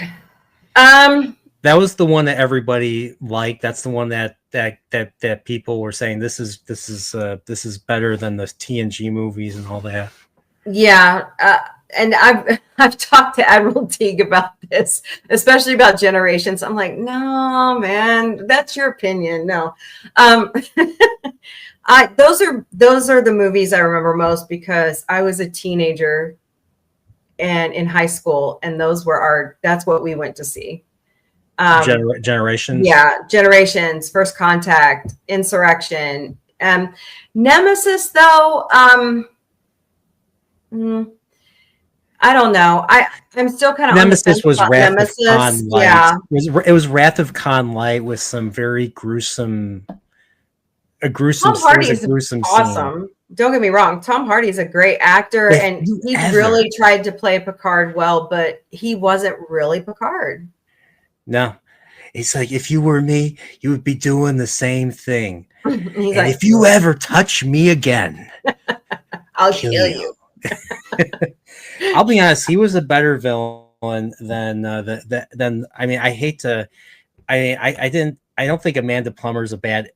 Speaker 1: That was the one that everybody liked. That's the one that people were saying this is better than the TNG movies and all that.
Speaker 2: Yeah, and I've talked to Admiral Teague about this, especially about Generations. I'm like, no, man, that's your opinion. No, those are the movies I remember most because I was a teenager and in high school, and that's what we went to see.
Speaker 1: Generations.
Speaker 2: Yeah, Generations, First Contact, Insurrection, Nemesis. Though, I don't know. I'm still kind of
Speaker 1: Nemesis was Wrath
Speaker 2: Nemesis.
Speaker 1: of Khan Light.
Speaker 2: Yeah,
Speaker 1: it was Wrath of Khan Light with some very gruesome.
Speaker 2: Tom Hardy's
Speaker 1: gruesome
Speaker 2: awesome.
Speaker 1: Scene.
Speaker 2: Don't get me wrong. Tom Hardy's a great actor, and he really tried to play Picard well, but he wasn't really Picard.
Speaker 1: No, it's like, if you were me, you would be doing the same thing.
Speaker 2: And
Speaker 1: like, if you ever touch me again,
Speaker 2: I'll kill you.
Speaker 1: I'll be honest. He was a better villain than I mean, I hate to. I don't think Amanda Plummer's a bad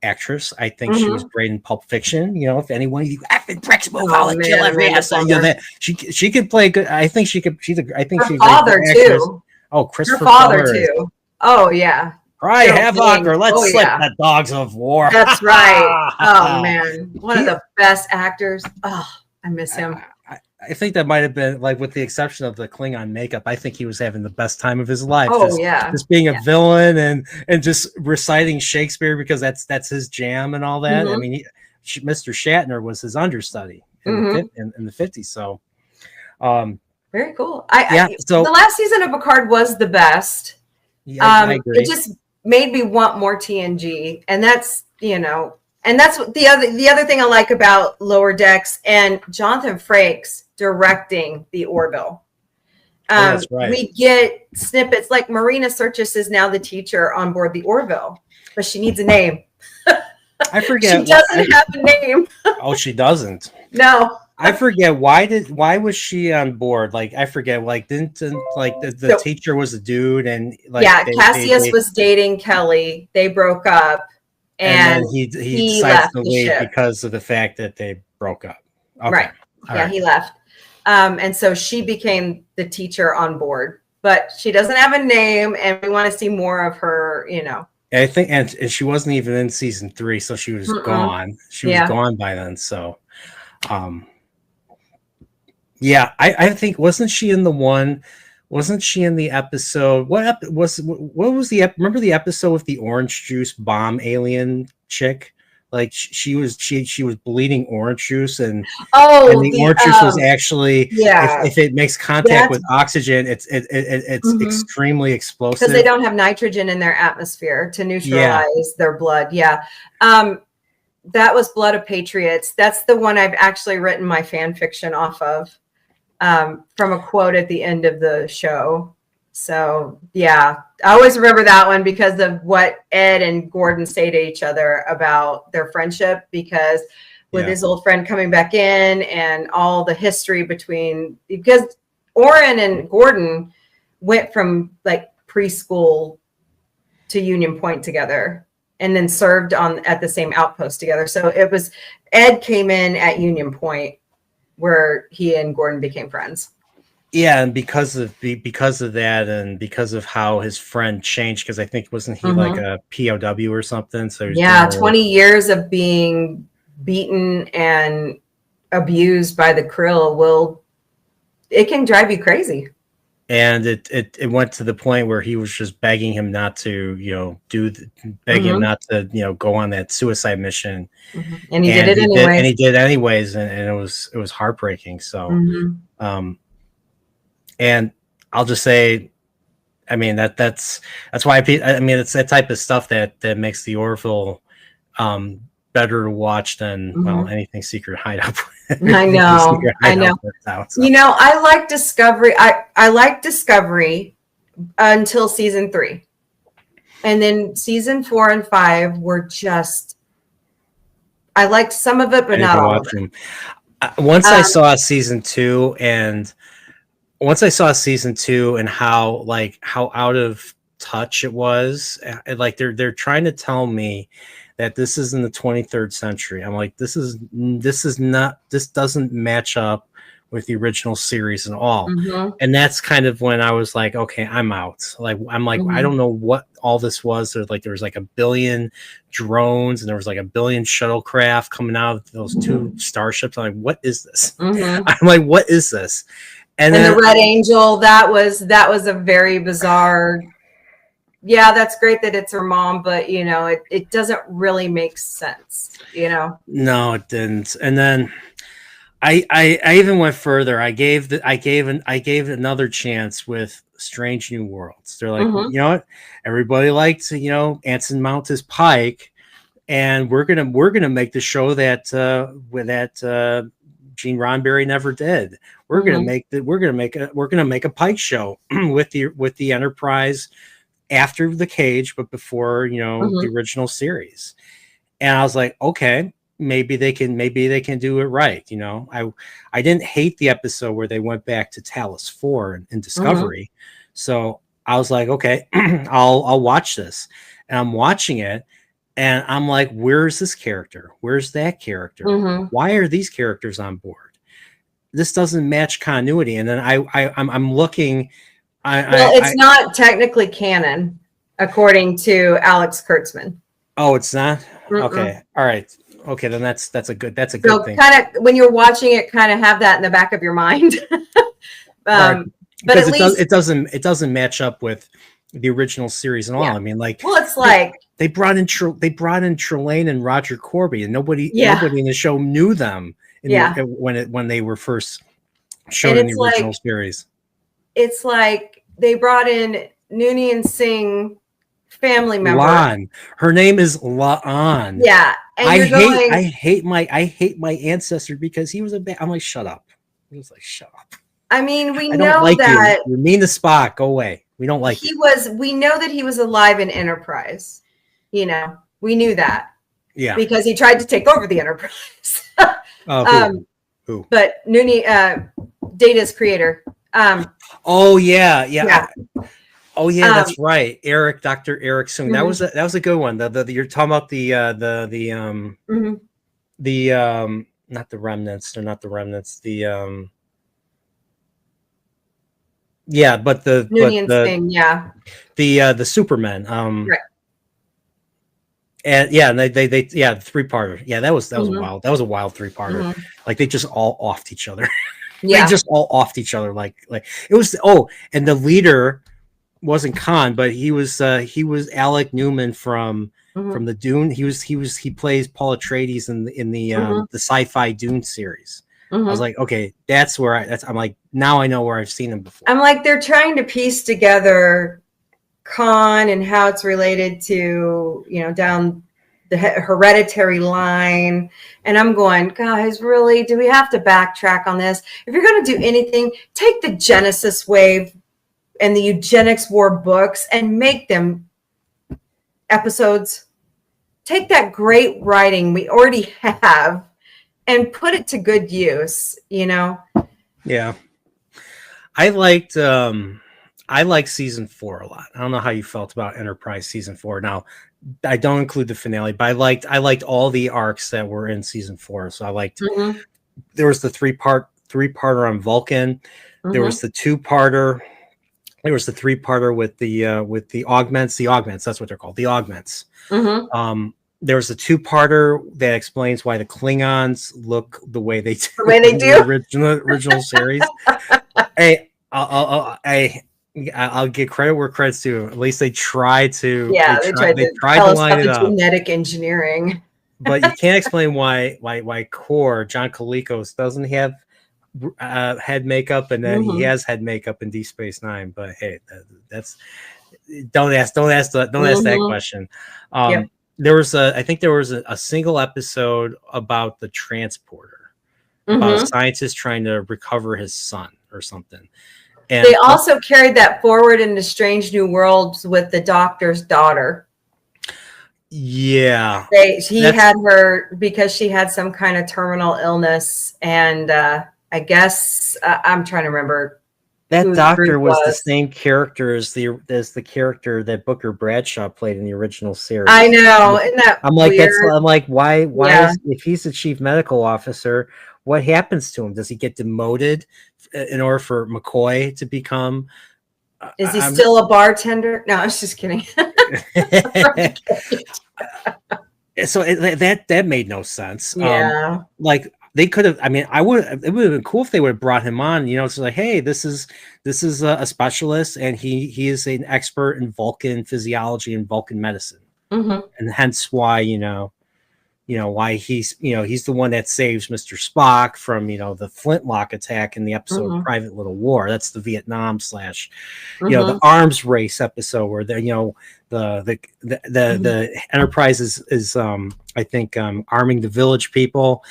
Speaker 1: actress. I think she was great in Pulp Fiction. You know, if anyone you effing pricks move, I'll kill every asshole. You know, that she could play good. I think she could. I think she's
Speaker 2: her father too.
Speaker 1: Oh, Christopher.
Speaker 2: Her father too. Oh yeah.
Speaker 1: Cry havoc or let's slip the dogs of war.
Speaker 2: That's right. Oh man, one of the best actors. Oh, I miss him.
Speaker 1: I think that might have been, like, with the exception of the Klingon makeup, I think he was having the best time of his life. Just being a villain and just reciting Shakespeare because that's his jam and all that. I mean, Mr. Shatner was his understudy in the 50s. So,
Speaker 2: very cool.
Speaker 1: So
Speaker 2: the last season of Picard was the best.
Speaker 3: Yeah, I agree.
Speaker 2: It just made me want more TNG, and that's and that's what the other thing I like about Lower Decks and Jonathan Frakes directing the Orville.
Speaker 1: That's right.
Speaker 2: We get snippets like Marina Sirtis is now the teacher on board the Orville, but she needs a name.
Speaker 1: I forget.
Speaker 2: She doesn't have a name.
Speaker 1: Oh, she doesn't.
Speaker 2: No.
Speaker 1: I forget why was she on board? Like, I forget. Like, didn't like the teacher was a dude, and like
Speaker 2: Cassius was dating Kelly. They broke up. And
Speaker 1: then he decides to leave because of the fact that they broke up. Okay.
Speaker 2: Right. Right. He left. And so she became the teacher on board, but she doesn't have a name, and we want to see more of her,
Speaker 1: I think, and she wasn't even in season 3, so she was gone. She was gone by then. So, I think, wasn't she in the episode? What was remember the episode with the orange juice bomb alien chick? Like, she was bleeding orange juice, and the orange juice was actually, if it makes contact with oxygen, it's extremely explosive
Speaker 2: because they don't have nitrogen in their atmosphere to neutralize their blood. That was Blood of Patriots. That's the one I've actually written my fan fiction off of. From a quote at the end of the show. So I always remember that one because of what Ed and Gordon say to each other about their friendship, because with his old friend coming back in and all the history because Oren and Gordon went from like preschool to Union Point together and then served at the same outpost together. So it was Ed came in at Union Point, where he and Gordon became friends.
Speaker 1: Yeah, and because of that, and because of how his friend changed, because I think wasn't he like a POW or something? So
Speaker 2: 20 years of being beaten and abused by the Krill it can drive you crazy.
Speaker 1: And it went to the point where he was just begging him not to, him not to, go on that suicide mission.
Speaker 2: And he did it anyway.
Speaker 1: And he did anyways, and it was heartbreaking. So, and I'll just say, I mean, that's why it's that type of stuff that makes the Orville better to watch than anything Secret Hideout.
Speaker 2: I know. I like Discovery. I like Discovery until season 3, and then season 4 and 5 were just. I liked some of it, but not all of it.
Speaker 1: Once I saw season 2, and how out of touch it was, like they're trying to tell me that this is in the 23rd century. I'm like, this doesn't match up with the original series and all.
Speaker 2: Mm-hmm.
Speaker 1: And that's kind of when I was like, okay, I'm out. Like, I'm like, I don't know what all this was. There was like a billion drones and there was like a billion shuttlecraft coming out of those two starships. I'm like, what is this? I'm like, what is this? And then
Speaker 2: the Red Angel, that was a very bizarre. Yeah, that's great that it's her mom, but you know, it doesn't really make sense, you know.
Speaker 1: No, it didn't. And then I even went further. I gave another chance with Strange New Worlds. They're like, you know what? Everybody liked, you know, Anson Mount as Pike, and we're gonna make the show that Gene Roddenberry never did. We're gonna make a Pike show with the Enterprise after the Cage, but before, you know, the original series. And I was like, okay, maybe they can do it right. You know, I didn't hate the episode where they went back to Talos 4 in Discovery. So I was like, okay, I'll watch this. And I'm watching it and I'm like, where's this character? Where's that character? Why are these characters on board? This doesn't match continuity. And then I'm looking.
Speaker 2: It's not technically canon, according to Alex Kurtzman.
Speaker 1: Oh, it's not? Okay. All right. Okay, then that's a good thing.
Speaker 2: Kind of when you're watching it, kind of have that in the back of your mind.
Speaker 1: Right.
Speaker 2: But at
Speaker 1: least
Speaker 2: it
Speaker 1: doesn't match up with the original series and all. I mean, like,
Speaker 2: well, it's like
Speaker 1: they brought in Trelane and Roger Corby, and nobody in the show knew them. When they were first shown in the original series.
Speaker 2: It's like they brought in Noonien Singh family member.
Speaker 1: Laan. Her name is Laan.
Speaker 2: Yeah. And
Speaker 1: I hate my ancestor because he was I'm like, shut up. He was like, shut up.
Speaker 2: I mean, we know that
Speaker 1: you're mean to Spock. Go away. We don't like
Speaker 2: we know that he was alive in Enterprise. You know, we knew that.
Speaker 1: Yeah.
Speaker 2: Because he tried to take over the Enterprise.
Speaker 1: Who?
Speaker 2: But Data's creator.
Speaker 1: Oh yeah. Oh yeah, that's right. Dr. Eric Soong. That was a good one. You're talking about not the remnants. They're not the remnants. But the Supermen.
Speaker 2: Right.
Speaker 1: And they the three-parter. Yeah, that was wild. That was a wild three-parter. Like they just all offed each other.
Speaker 2: Yeah.
Speaker 1: They just all offed each other. Like it was. Oh, and the leader wasn't Khan, but he was Alec Newman from the Dune. He plays Paul Atreides in the sci-fi Dune series. I was like, okay, that's where I'm like, now I know where I've seen him before.
Speaker 2: I'm like, they're trying to piece together Khan and how it's related to, you know, down the hereditary line. And I'm going, guys, really, do we have to backtrack on this? If you're going to do anything, take the Genesis wave and the Eugenics War books and make them episodes. Take that great writing we already have and put it to good use, you know?
Speaker 1: Yeah. I liked season 4 a lot. I don't know how you felt about Enterprise season 4. Now, I don't include the finale, but I liked all the arcs that were in season 4. So I liked there was the three-parter on Vulcan. There was the two-parter. There was the three-parter with the augments. The augments, that's what they're called. The augments. There was a two-parter that explains why the Klingons look the way they do. In the original series. Hey, I'll give credit where credit's due. At least they tried to.
Speaker 2: Yeah, they tried to line it up. Genetic engineering.
Speaker 1: But you can't explain why Core John Colicos doesn't have head makeup, and then he has head makeup in Deep Space Nine. But hey, that's don't ask that question. There was I think there was a single episode about the transporter, about a scientist trying to recover his son or something. And
Speaker 2: they also carried that forward into Strange New Worlds with the Doctor's daughter.
Speaker 1: Yeah.
Speaker 2: He had her because she had some kind of terminal illness. And I guess I'm trying to remember.
Speaker 1: That doctor was the same character as the character that Booker Bradshaw played in the original series.
Speaker 2: I know. Isn't that
Speaker 1: I'm like,
Speaker 2: weird?
Speaker 1: I'm like, why is, if he's the chief medical officer, what happens to him? Does he get demoted in order for McCoy to become?
Speaker 2: Is he still a bartender? No, I was just kidding.
Speaker 1: So that made no sense.
Speaker 2: Yeah.
Speaker 1: Like they could have. I mean, it would have been cool if they would have brought him on. You know, it's like, hey, this is a specialist, and he is an expert in Vulcan physiology and Vulcan medicine, and hence why why he's the one that saves Mr. Spock from the flintlock attack in the episode Private Little War. That's the Vietnam / the arms race episode where the Enterprise is I think arming the village people,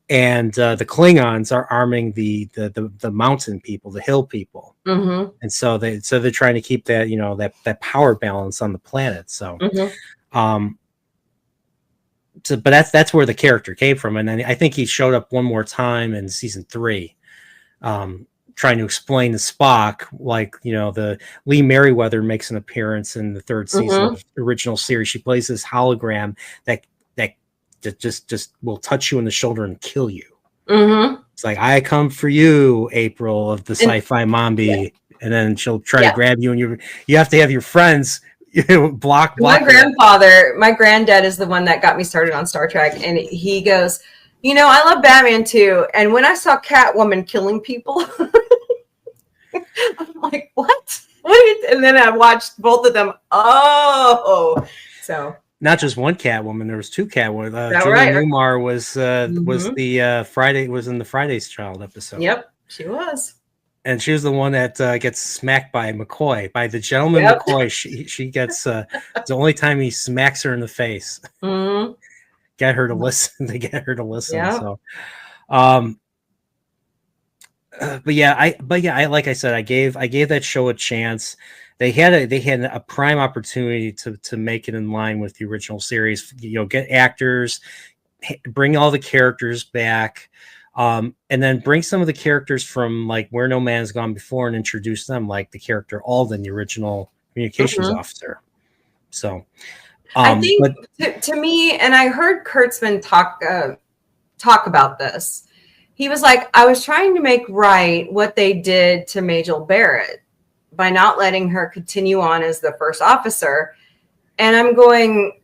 Speaker 1: and the Klingons are arming the mountain people, the hill people, and so they're trying to keep that that power balance on the planet. So but that's where the character came from, and then I think he showed up one more time in season 3, trying to explain to Spock, like the Lee Merriweather makes an appearance in the 3rd season of the original series. She plays this hologram that just will touch you in the shoulder and kill you. It's like, I come for you, April of the SciFi Mombie, and then she'll try to grab you, and you have to have your friends. block.
Speaker 2: My granddad is the one that got me started on Star Trek, and he goes, I love Batman too. And when I saw Catwoman killing people, I'm like, what? And then I watched both of them. Oh, so
Speaker 1: not just one Catwoman. There was 2 Catwoman. Julie
Speaker 2: right?
Speaker 1: Newmar was in the Friday's Child episode.
Speaker 2: Yep, she was.
Speaker 1: And she was the one that gets smacked by McCoy, by the gentleman McCoy. She gets the only time he smacks her in the face. Get her to listen. They get her to listen.
Speaker 2: Yep.
Speaker 1: So, I like I said, I gave that show a chance. They had a prime opportunity to make it in line with the original series. Get actors, bring all the characters back. And then bring some of the characters from like Where No Man's Gone Before and introduce them, like the character Alden, the original communications officer. So
Speaker 2: I think to me, and I heard Kurtzman talk about this. He was like, I was trying to make right what they did to Majel Barrett by not letting her continue on as the first officer. And I'm going,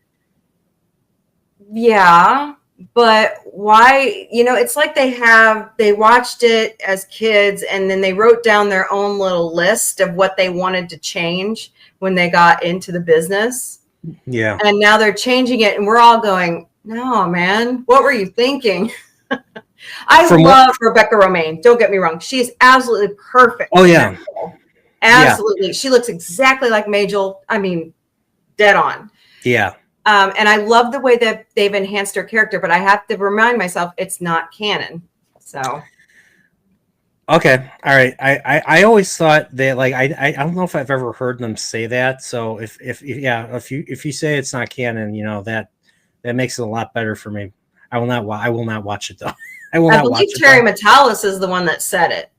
Speaker 2: yeah. But why, it's like they watched it as kids, and then they wrote down their own little list of what they wanted to change when they got into the business.
Speaker 1: Yeah.
Speaker 2: And now they're changing it, and we're all going, no, man, what were you thinking? I love Rebecca Romaine. Don't get me wrong. She is absolutely perfect.
Speaker 1: Oh, yeah.
Speaker 2: Absolutely. Yeah. She looks exactly like Majel. I mean, dead on.
Speaker 1: Yeah.
Speaker 2: And I love the way that they've enhanced her character, but I have to remind myself it's not canon. So,
Speaker 1: okay, all right. I always thought that, like, I don't know if I've ever heard them say that. So if you say it's not canon, that makes it a lot better for me. I will not watch it though. I believe
Speaker 2: Terry Metalis is the one that said it.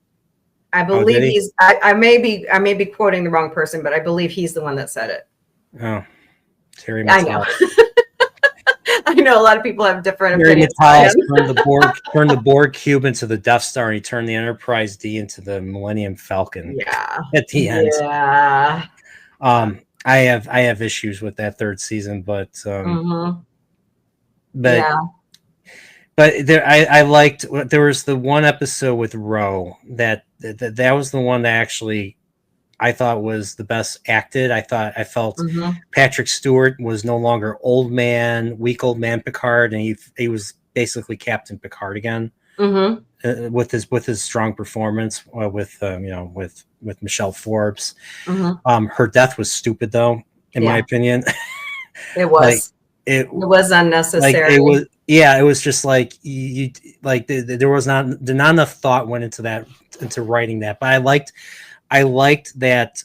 Speaker 2: I believe he's. I may be quoting the wrong person, but I believe he's the one that said it.
Speaker 1: Oh. Terry
Speaker 2: I know. I know a lot of people have different opinions.
Speaker 1: Turned the Borg cube into the Death Star, and he turned the Enterprise D into the Millennium Falcon.
Speaker 2: Yeah.
Speaker 1: At the end.
Speaker 2: Yeah.
Speaker 1: I have issues with that 3rd season, but there I liked. There was the one episode with Ro that was the one that actually I thought was the best acted. I felt Patrick Stewart was no longer weak old man Picard, and he was basically Captain Picard again with his strong performance with Michelle Forbes. Her death was stupid though, in my opinion.
Speaker 2: It was. It was unnecessary.
Speaker 1: It was just like there was not enough thought went into writing that, but I liked that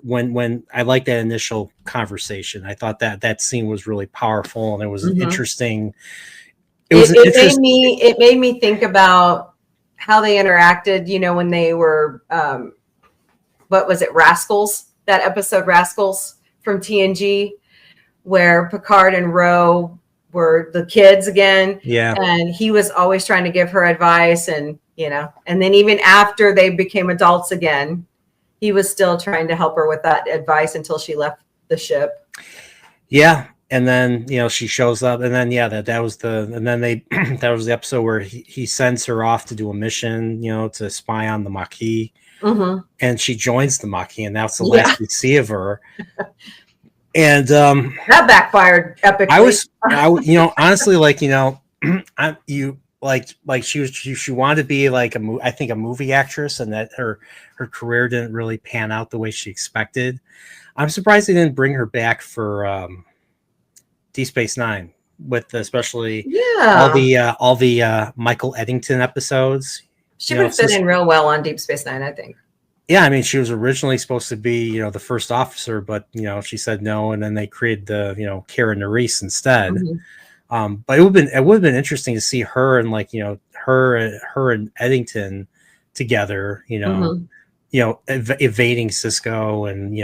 Speaker 1: when I liked that initial conversation. I thought that scene was really powerful, and it was interesting.
Speaker 2: It made me think about how they interacted, when they were what was it, Rascals, that episode Rascals from TNG, where Picard and Ro were the kids again.
Speaker 1: Yeah.
Speaker 2: And he was always trying to give her advice, and and then even after they became adults again, he was still trying to help her with that advice until she left the ship.
Speaker 1: Yeah. And then, she shows up, and then, that was that was the episode where he sends her off to do a mission, to spy on the Maquis.
Speaker 2: Mm-hmm.
Speaker 1: And she joins the Maquis, and that's the last we see of her. And
Speaker 2: that backfired epically.
Speaker 1: Honestly, she wanted to be like I think a movie actress, and that her career didn't really pan out the way she expected. I'm surprised they didn't bring her back for Deep Space Nine, with especially all the Michael Eddington episodes.
Speaker 2: She would fit in real well on Deep Space Nine, I think.
Speaker 1: Yeah, I mean, she was originally supposed to be, the first officer, but she said no, and then they created the Kara Nerys instead. Mm-hmm. But it would have been interesting to see her and her and Eddington together, mm-hmm. Evading Cisco, and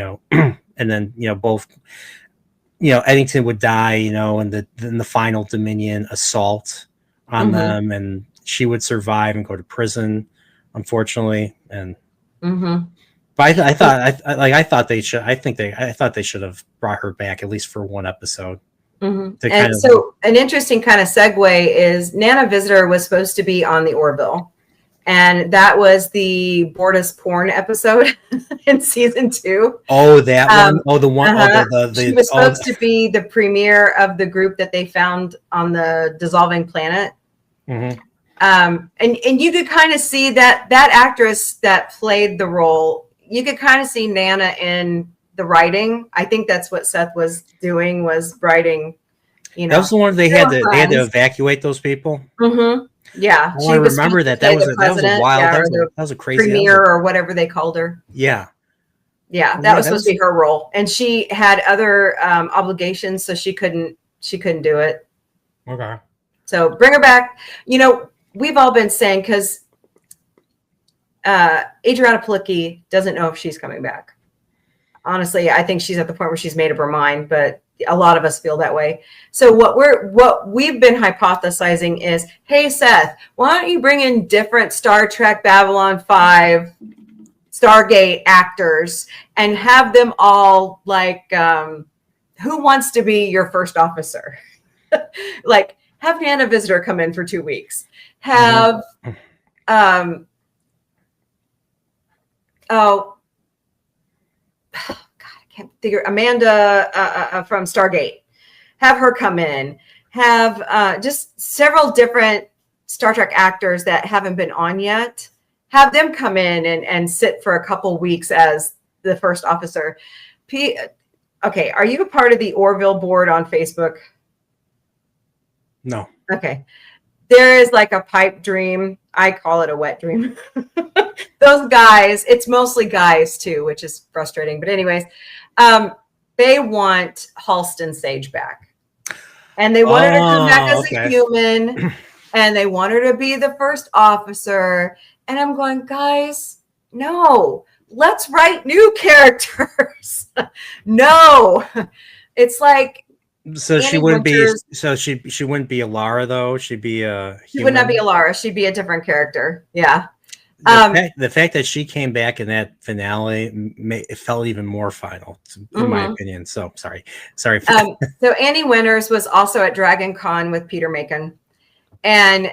Speaker 1: and then both. Eddington would die, in the final Dominion assault on mm-hmm. them, and she would survive and go to prison, unfortunately. And mm-hmm. But I thought they should have brought her back at least for one episode.
Speaker 2: Mm-hmm. And so an interesting kind of segue is Nana Visitor was supposed to be on the Orville. And that was the Bordas porn episode in season 2.
Speaker 1: Oh, that one. Oh, the one.
Speaker 2: Uh-huh. She was supposed to be the premiere of the group that they found on the dissolving planet. Mm-hmm. And you could kind of see that actress that played the role. You could kind of see Nana in the writing. I think that's what Seth was doing, was writing.
Speaker 1: That was the one they had to evacuate those people.
Speaker 2: Mm-hmm. Yeah,
Speaker 1: I remember that. That was a wild. That was a crazy
Speaker 2: premiere or whatever they called her.
Speaker 1: Yeah,
Speaker 2: that was supposed to be her role, and she had other obligations, so she couldn't do it.
Speaker 1: Okay.
Speaker 2: So bring her back. We've all been saying, because Adriana Palicki doesn't know if she's coming back. Honestly, I think she's at the point where she's made up her mind, but a lot of us feel that way. So what we've been hypothesizing is, hey, Seth, why don't you bring in different Star Trek, Babylon 5, Stargate actors and have them all who wants to be your first officer? Have Nana Visitor come in for 2 weeks. Have can't figure Amanda from Stargate. Have her come in. Have just several different Star Trek actors that haven't been on yet. Have them come in and sit for a couple weeks as the first officer. Okay, are you a part of the Orville board on Facebook?
Speaker 1: No.
Speaker 2: Okay. There is a pipe dream. I call it a wet dream. Those guys, it's mostly guys too, which is frustrating. But anyways, they want Halston Sage back. And they want her to come back as a human. And they want her to be the first officer. And I'm going, guys, no. Let's write new characters. No. It's
Speaker 1: so Annie she wouldn't Winters, be. So she wouldn't be Alara though. She'd be a.
Speaker 2: She would not be Alara. She'd be a different character. Yeah.
Speaker 1: The fact that she came back in that finale, it felt even more final, in my opinion. So sorry.
Speaker 2: So Annie Winters was also at Dragon Con with Peter Macon, and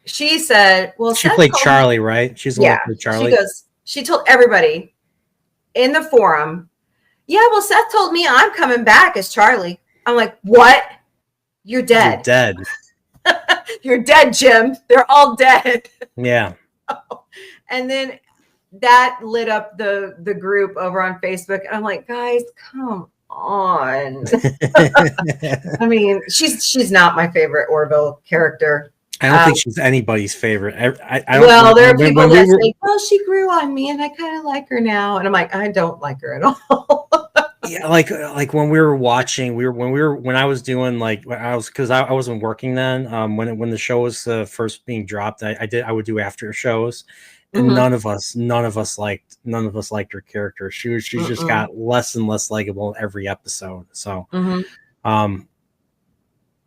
Speaker 2: she said, "Well,
Speaker 1: she played Charlie, right? She's the one who played Charlie."
Speaker 2: She told everybody in the forum, "Yeah, well, Seth told me I'm coming back as Charlie." I'm like, what? You're dead.
Speaker 1: You're dead.
Speaker 2: You're dead, Jim. They're all dead.
Speaker 1: Yeah.
Speaker 2: And then that lit up the group over on Facebook. And I'm like, guys, come on. I mean, she's not my favorite Orville character.
Speaker 1: I don't think she's anybody's favorite. I don't.
Speaker 2: Well, there are people that say, "Well, she grew on me, and I kind of like her now." And I'm like, I don't like her at all.
Speaker 1: Yeah, like when we were watching, when I was doing because I wasn't working then. When the show was first being dropped, I would do after shows, and none of us liked her character. She just got less and less likable every episode. So,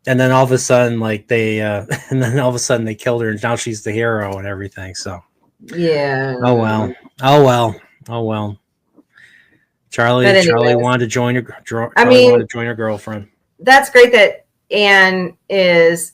Speaker 1: And then all of a sudden, like they, and then all of a sudden they killed her, and now she's the hero and everything. So,
Speaker 2: Yeah.
Speaker 1: oh well, oh well, oh well.
Speaker 2: But
Speaker 1: Charlie
Speaker 2: anyways,
Speaker 1: wanted to join her.
Speaker 2: I
Speaker 1: Charlie
Speaker 2: mean,
Speaker 1: wanted to join her girlfriend.
Speaker 2: that's great that Annie is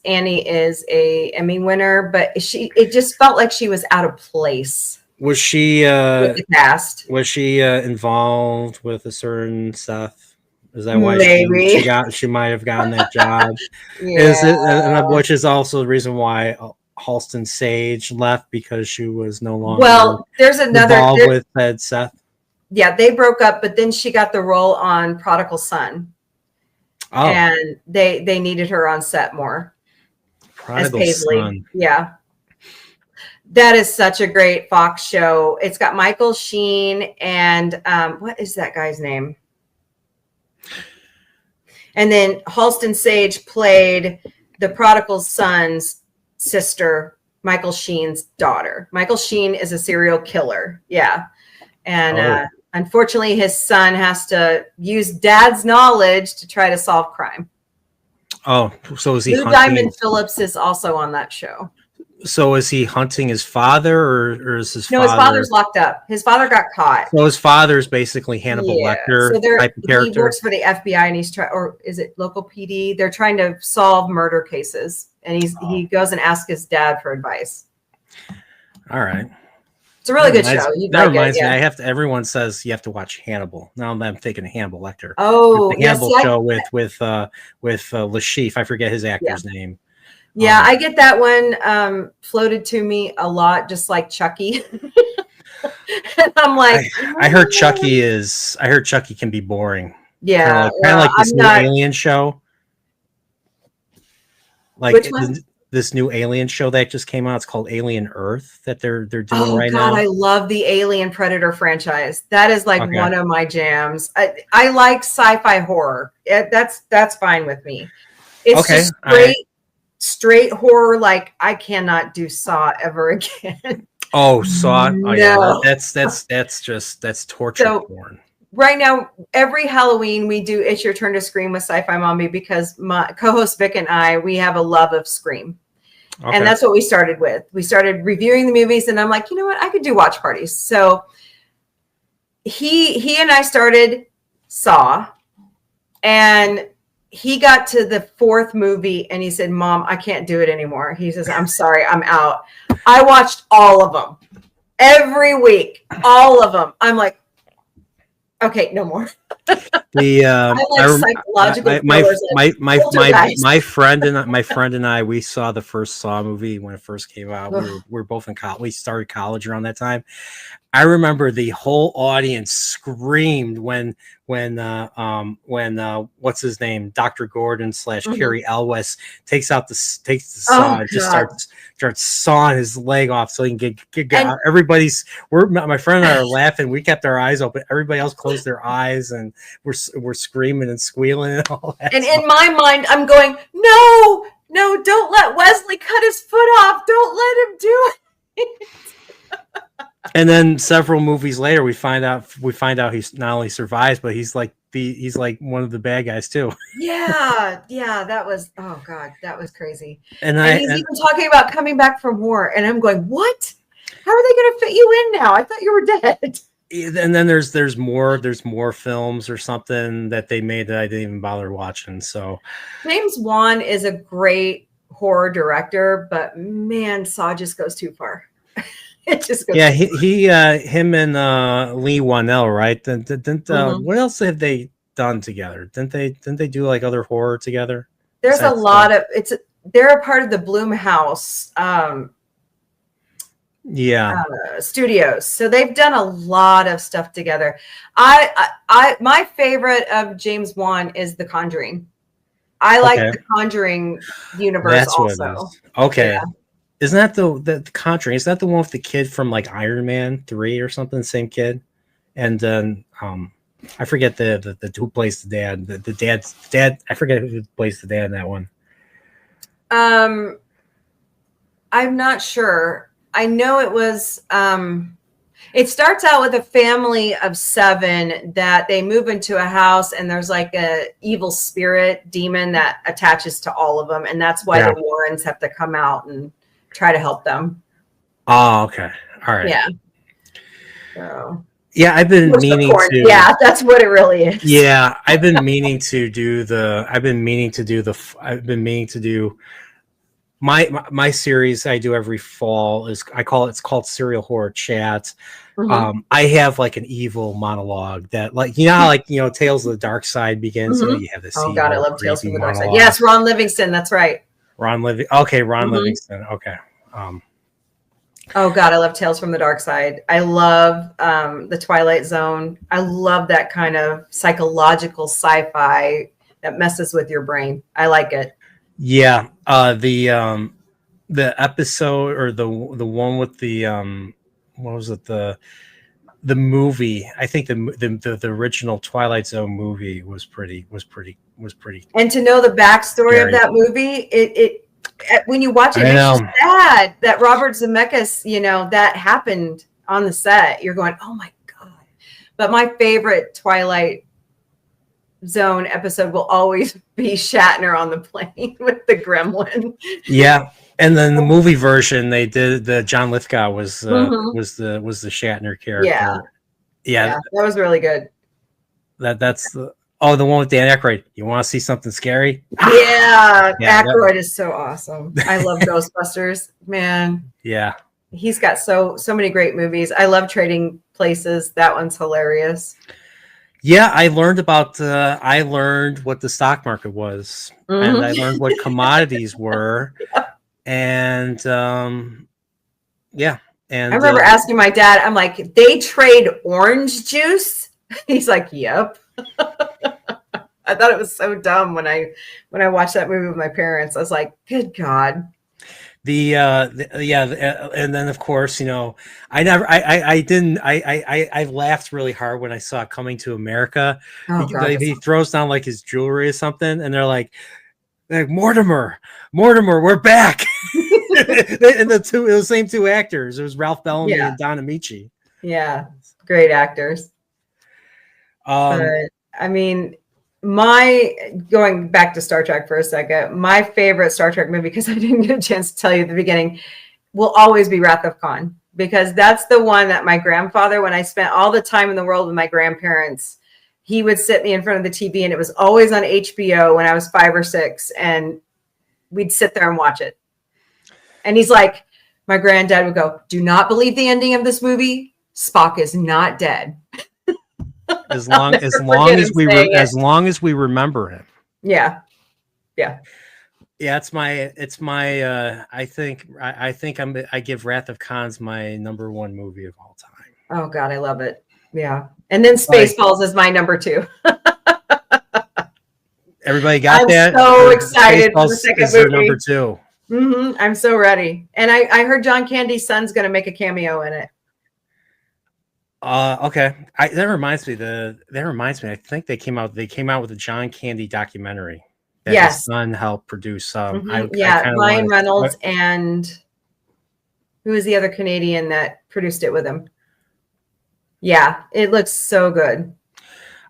Speaker 2: a Emmy winner, but it just felt like she was out of place
Speaker 1: Was she
Speaker 2: with the cast.
Speaker 1: was she involved with a certain Seth? Is that why
Speaker 2: Maybe.
Speaker 1: she might have gotten that job? Is it,
Speaker 2: Yeah.
Speaker 1: which is also the reason why Halston Sage left, because she was no longer
Speaker 2: Well, there's another.
Speaker 1: involved with said Seth.
Speaker 2: Yeah, they broke up, but then she got the role on Prodigal Son.
Speaker 1: Oh,
Speaker 2: and they needed her on set more
Speaker 1: Prodigal
Speaker 2: as Paisley.
Speaker 1: Son.
Speaker 2: Yeah, that is such a great Fox show. It's got Michael Sheen and what is that guy's name? And then Halston Sage played the prodigal son's sister, Michael Sheen's daughter. Michael Sheen is a serial killer. Yeah, and unfortunately, his son has to use dad's knowledge to try to solve crime.
Speaker 1: Oh, so is he
Speaker 2: Lou
Speaker 1: hunting?
Speaker 2: Diamond Phillips is also on that show.
Speaker 1: So is he hunting his father, or is his father?
Speaker 2: No, his father's locked up. His father got caught.
Speaker 1: So his father's basically Hannibal Lecter type of character.
Speaker 2: He works for the FBI, and he's trying, or is it local PD? They're trying to solve murder cases, and he goes and asks his dad for advice.
Speaker 1: All right.
Speaker 2: It's a really good show.
Speaker 1: That reminds me. I have to. Everyone says you have to watch Hannibal. Now I'm thinking of Hannibal Lecter.
Speaker 2: Oh,
Speaker 1: the Hannibal show with Lashif. I forget his actor's name.
Speaker 2: Yeah, I get that one floated to me a lot, just like Chucky. And I'm like,
Speaker 1: I heard Chucky can be boring.
Speaker 2: Yeah,
Speaker 1: kind of like this new Alien show. Like
Speaker 2: which one?
Speaker 1: This new Alien show that just came out. It's called Alien Earth that they're doing right now.
Speaker 2: I love the Alien Predator franchise. That is like one of my jams. I like sci-fi horror. That's fine with me. It's just straight horror. Like I cannot do Saw ever again.
Speaker 1: Oh, Saw.
Speaker 2: No.
Speaker 1: Oh, yeah. That's torture porn.
Speaker 2: Right now, every Halloween we do It's Your Turn to Scream with SciFi Mombie, because my co-host Vic and we have a love of Scream. Okay. And that's what we started with. We started reviewing the movies, and I'm like, you know what? I could do watch parties. So he and I started Saw, and he got to the fourth movie, and he said, Mom, I can't do it anymore. He says, I'm sorry, I'm out. I watched all of them every week, all of them. I'm like, okay, no more.
Speaker 1: My friend and I, we saw the first Saw movie when it first came out. We were both in college. We started college around that time. I remember the whole audience screamed when what's his name, Dr. Gordon / Carrie Elwes takes the saw and just starts sawing his leg off so he can get my friend and I are laughing. We kept our eyes open. Everybody else closed their eyes, and we're screaming and squealing and all that.
Speaker 2: And in my mind, I'm going, no, don't let Wesley cut his foot off. Don't let him do it.
Speaker 1: And then several movies later, we find out he's not only survives, but he's like one of the bad guys too.
Speaker 2: Yeah, that was, oh God, that was crazy.
Speaker 1: And
Speaker 2: he's even talking about coming back from war, and I'm going, what? How are they going to fit you in now? I thought you were dead.
Speaker 1: And then there's more films or something that they made that I didn't even bother watching. So
Speaker 2: James Wan is a great horror director, but man, Saw just goes too far. It just goes
Speaker 1: him and Lee Wanell, right? What else have they done together? Didn't they do like other horror together?
Speaker 2: There's a lot of they're a part of the Blumhouse studios, so they've done a lot of stuff together. My favorite of James Wan is The Conjuring. I like the Conjuring universe. That's also
Speaker 1: what it is. Okay. Yeah. Isn't that the Conjuring? Is that the one with the kid from like Iron Man 3 or something? Same kid, and then I forget the who plays the dad. The dad. I forget who plays the dad in that one.
Speaker 2: I'm not sure. I know it was It starts out with a family of 7 that they move into a house, and there's like a evil spirit demon that attaches to all of them, and that's why the Warrens have to come out and try to help them.
Speaker 1: Oh, okay. All right.
Speaker 2: Yeah. So.
Speaker 1: Yeah, I've been meaning to.
Speaker 2: Yeah, that's what it really is.
Speaker 1: Yeah, I've been meaning to do my series I do every fall it's called Serial Horror Chat.
Speaker 2: Mm-hmm.
Speaker 1: I have like an evil monologue that, like, you know how, like, you know, Tales of the Dark Side begins.
Speaker 2: Mm-hmm.
Speaker 1: You have this.
Speaker 2: Oh God, I love Tales from the Dark Side.
Speaker 1: monologue.
Speaker 2: Yes, Ron Livingston. That's right.
Speaker 1: Ron Livingston. Okay.
Speaker 2: Oh God, I love Tales from the Dark Side. I love the Twilight Zone. I love that kind of psychological sci-fi that messes with your brain. I like it.
Speaker 1: Yeah. The episode, or the one with the what was it, the movie? I think the original Twilight Zone movie was pretty.
Speaker 2: And to know the backstory
Speaker 1: scary.
Speaker 2: of that movie, it when you watch it, it makes you sad that Robert Zemeckis, you know, that happened on the set. You're going, oh my God. But my favorite Twilight Zone episode will always be Shatner on the plane with the gremlin.
Speaker 1: Yeah. And then the movie version they did, the John Lithgow was the Shatner character. Yeah.
Speaker 2: That was really good.
Speaker 1: That's the one with Dan Aykroyd. You want to see something scary?
Speaker 2: Yeah, Aykroyd is so awesome. I love Ghostbusters, man.
Speaker 1: Yeah,
Speaker 2: he's got so many great movies. I love Trading Places. That one's hilarious.
Speaker 1: Yeah, I learned what the stock market was, and I learned what commodities were, and and
Speaker 2: I remember asking my dad, I'm like, they trade orange juice? He's like, yep. I thought it was so dumb when I watched that movie with my parents. I was like, good God. And then of course, you know, I laughed really hard when I saw Coming to America. He throws down like his jewelry or something, and they're like Mortimer, we're back. And it was the same 2 actors. It was Ralph Bellamy and Don Amici. Yeah, great actors. But I mean, going back to Star Trek for a second, my favorite Star Trek movie, because I didn't get a chance to tell you at the beginning, will always be Wrath of Khan, because that's the one that my grandfather, when I spent all the time in the world with my grandparents, he would sit me in front of the TV, and it was always on HBO when I was 5 or 6, and we'd sit there and watch it. And he's like, my granddad would go, do not believe the ending of this movie. Spock is not dead.
Speaker 1: As long as we remember him.
Speaker 2: Yeah.
Speaker 1: It's my I think I give Wrath of Khan's my number 1 movie of all time. Oh
Speaker 2: God, I love it. Yeah. And then Spaceballs is my number 2.
Speaker 1: Everybody got that?
Speaker 2: I'm so excited for the second movie.
Speaker 1: Number 2.
Speaker 2: I'm so ready. And I heard John Candy's son's going to make a cameo in it.
Speaker 1: Okay. That reminds me. I think they came out with a John Candy documentary that his son helped produce.
Speaker 2: Ryan Reynolds and who is the other Canadian that produced it with him? Yeah, it looks so good.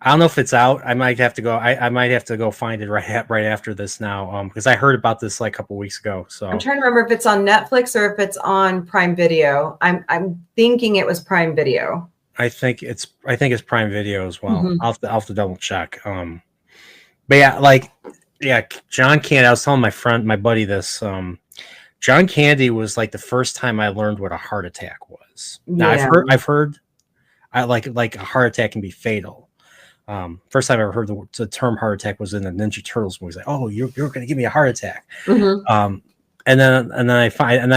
Speaker 1: I don't know if it's out. I might have to go. I might have to go find it right after this now, because I heard about this like a couple weeks ago. So
Speaker 2: I'm trying to remember if it's on Netflix or if it's on Prime Video. I'm thinking it was Prime Video.
Speaker 1: I think it's Prime Video as well. I'll have to double check. But John Candy. I was telling my buddy this. John Candy was like the first time I learned what a heart attack was. Now I've heard, like a heart attack can be fatal. First time I ever heard the term heart attack was in the Ninja Turtles movie. Like, oh, you're going to give me a heart attack. And then I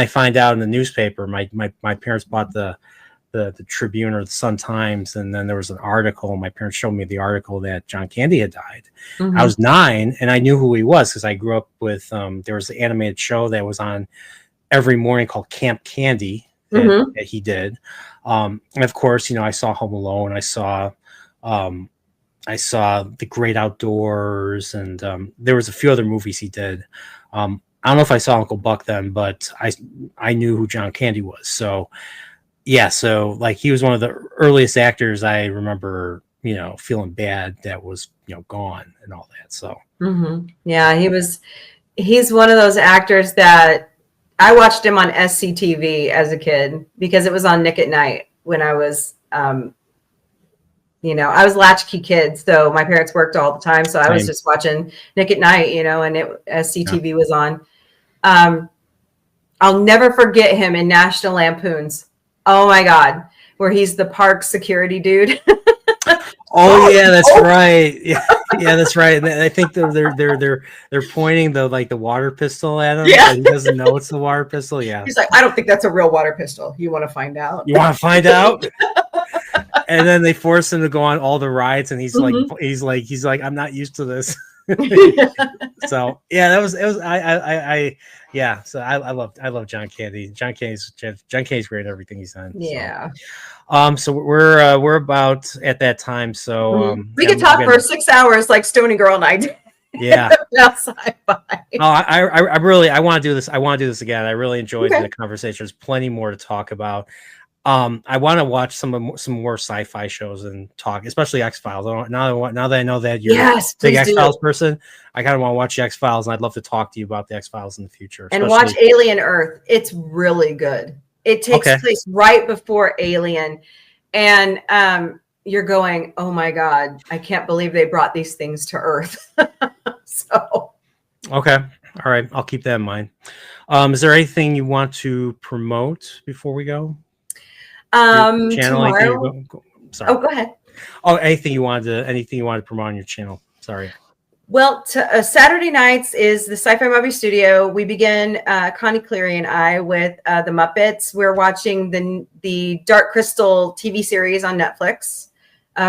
Speaker 1: find out in the newspaper. My parents bought the Tribune or the Sun Times, and then there was an article. My parents showed me the article that John Candy had died. I was 9, and I knew who he was because I grew up with. There was the animated show that was on every morning called Camp Candy that he did, and of course, you know, I saw Home Alone. I saw The Great Outdoors, and there was a few other movies he did. I don't know if I saw Uncle Buck then, but I knew who John Candy was. So yeah, so like he was one of the earliest actors I remember, feeling bad that was, gone and all that. So
Speaker 2: Yeah, he's one of those actors that I watched him on SCTV as a kid because it was on Nick at Night when I was I was latchkey kid, so my parents worked all the time, so I was
Speaker 1: same.
Speaker 2: just watching Nick at Night, and
Speaker 1: Yeah.
Speaker 2: SCTV was on. I'll never forget him in National Lampoons. Oh my God, where he's the park security dude.
Speaker 1: Oh yeah, that's right. Yeah, yeah, that's right. And I think they're pointing the water pistol at him,
Speaker 2: Yeah.
Speaker 1: but he doesn't know it's the water pistol. Yeah,
Speaker 2: He's like, I don't think that's a real water pistol. You want to find out?
Speaker 1: you want to find out? And then they force him to go on all the rides, and he's like, I'm not used to this. So yeah, it was yeah. So I love John Candy. John Candy's great at everything he's done.
Speaker 2: Yeah.
Speaker 1: So we're about at that time. So
Speaker 2: we could talk for 6 hours like Stony Girl and I did.
Speaker 1: Yeah.
Speaker 2: Sci-fi.
Speaker 1: Oh, I want to do this. I want to do this again. I really enjoyed the conversation. There's plenty more to talk about. I want to watch some more sci-fi shows and talk, especially X-Files. Now that I know that you're a big X-Files person, I kind of want to watch the X-Files, and I'd love to talk to you about the X-Files in the future.
Speaker 2: And watch Alien Earth. It's really good. It takes place right before Alien, and you're going, oh my God, I can't believe they brought these things to Earth. So
Speaker 1: okay, all right, I'll keep that in mind. Is there anything you want to promote before we go? Channel,
Speaker 2: tomorrow.
Speaker 1: Sorry.
Speaker 2: Oh, go ahead.
Speaker 1: Oh, anything you wanted to promote on your channel? Sorry.
Speaker 2: Well, Saturday nights is the SciFi Mombie Studio. We begin, Connie Cleary and I, with the Muppets. We're watching the Dark Crystal TV series on Netflix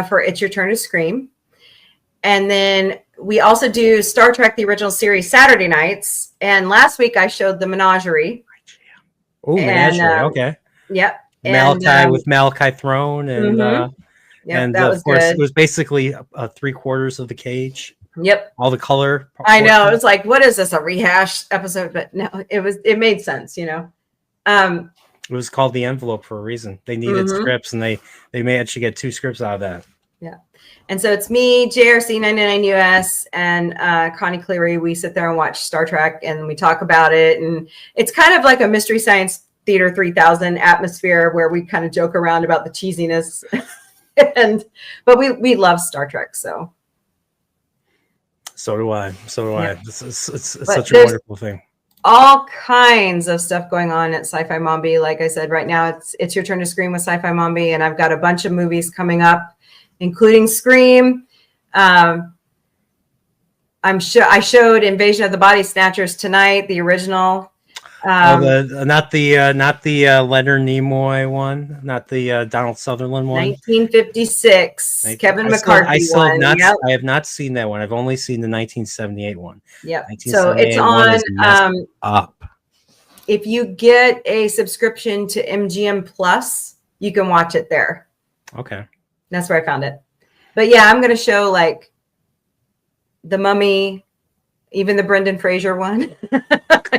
Speaker 2: for It's Your Turn to Scream. And then we also do Star Trek, the original series, Saturday nights. And last week I showed the Menagerie.
Speaker 1: Oh, Menagerie. Okay.
Speaker 2: Yep.
Speaker 1: Malachi with Malachi Throne, and
Speaker 2: and
Speaker 1: that
Speaker 2: was
Speaker 1: of course
Speaker 2: good.
Speaker 1: It was basically 3/4 of the cage.
Speaker 2: Yep.
Speaker 1: All the color.
Speaker 2: I know. It was like, what is this, a rehash episode? But no, it made sense, It
Speaker 1: was called The Envelope for a reason. They needed scripts, and they managed to get 2 scripts out of that.
Speaker 2: Yeah. And so it's me, JRC99US, and Connie Cleary. We sit there and watch Star Trek, and we talk about it. And it's kind of like a Mystery Science Theater 3000 atmosphere where we kind of joke around about the cheesiness. But we love Star Trek, so.
Speaker 1: So do I.
Speaker 2: Yeah.
Speaker 1: It's such a wonderful thing.
Speaker 2: All kinds of stuff going on at SciFi Mombie. Like I said, right now it's Your Turn to Scream with SciFi Mombie, and I've got a bunch of movies coming up, including Scream. I showed Invasion of the Body Snatchers tonight, the original.
Speaker 1: Not the Leonard Nimoy one, not the Donald Sutherland one.
Speaker 2: 1956, Kevin McCarthy one.
Speaker 1: I have not seen that one. I've only seen the 1978 one.
Speaker 2: Yep. So it's on.
Speaker 1: Up.
Speaker 2: If you get a subscription to MGM Plus, you can watch it there.
Speaker 1: Okay.
Speaker 2: That's where I found it. But yeah, I'm going to show like The Mummy, even the Brendan Fraser one.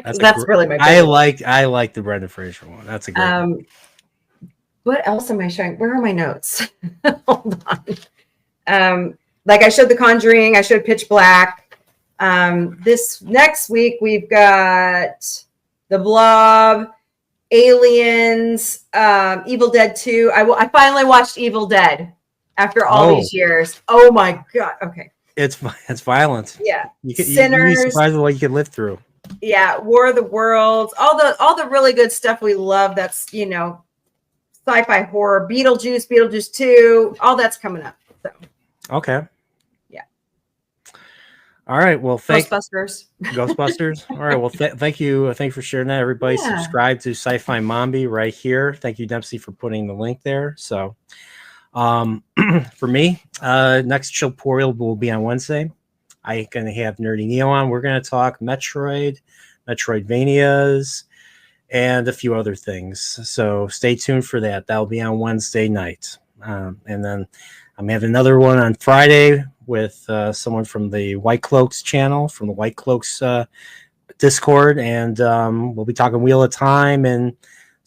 Speaker 2: That's really my favorite.
Speaker 1: I like the Brendan Fraser one. That's a great one.
Speaker 2: What else am I showing? Where are my notes? Hold on. Like I showed The Conjuring, I showed Pitch Black. This next week we've got The Blob, Aliens, Evil Dead 2. I finally watched Evil Dead after all these years. Oh my God. Okay.
Speaker 1: It's violent.
Speaker 2: Yeah.
Speaker 1: You'd be surprised at what you could live through.
Speaker 2: Yeah, War of the Worlds, all the really good stuff we love. That's sci-fi horror. Beetlejuice 2, all that's coming up. So
Speaker 1: okay,
Speaker 2: yeah.
Speaker 1: All right. Well,
Speaker 2: Ghostbusters.
Speaker 1: All right. Well, thank you for sharing that. Everybody, subscribe to SciFi Mombie right here. Thank you, Dempsey, for putting the link there. So, for me, next Nerdporeal will be on Wednesday. I'm going to have Nerdy Neo on. We're going to talk Metroidvanias, and a few other things. So stay tuned for that. That'll be on Wednesday night. And then I'm having another one on Friday with someone from the White Cloaks channel, from the White Cloaks Discord. And we'll be talking Wheel of Time and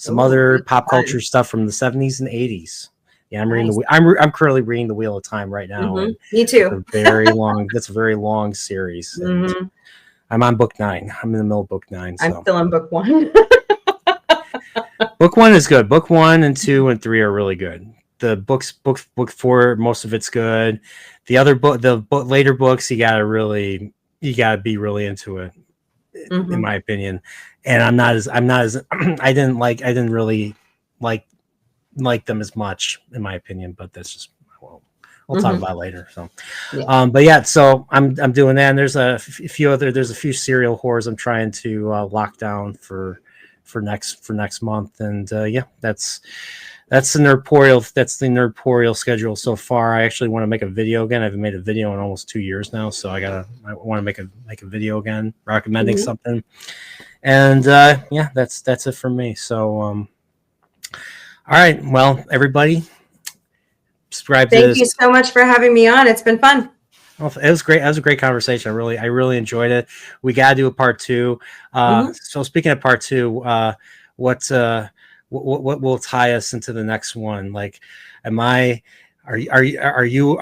Speaker 1: some
Speaker 2: Ooh,
Speaker 1: other
Speaker 2: that's
Speaker 1: pop
Speaker 2: fun.
Speaker 1: culture stuff from the 70s and 80s. Yeah, I'm reading
Speaker 2: Nice.
Speaker 1: I'm currently reading the Wheel of Time right now, and
Speaker 2: Me
Speaker 1: it's
Speaker 2: too.
Speaker 1: a very long. That's a very long series, and I'm on book 9. I'm in the middle of book 9.
Speaker 2: I'm
Speaker 1: So
Speaker 2: still in book 1.
Speaker 1: book 1 is good. Book 1 and 2 and 3 are really good. The book 4, most of it's good. The other later books, you gotta be really into it, in my opinion. And I'm not as I didn't really like them as much, in my opinion. But that's just, well, we'll talk about it later. So,
Speaker 2: Yeah.
Speaker 1: but yeah, so I'm doing that. And there's a few serial horrors I'm trying to lock down for next month. And yeah, that's the Nerdporeal schedule so far. I actually want to make a video again. I haven't made a video in almost 2 years now, so I want to make a video again recommending something. And yeah, that's it for me. So all right, well, everybody, subscribe to
Speaker 2: Thank
Speaker 1: this.
Speaker 2: you so much for having me on. It's been fun.
Speaker 1: Well, it was great. That was a great conversation. I really enjoyed it. We got to do a part 2. So speaking of part 2, what will tie us into the next one? Like, are you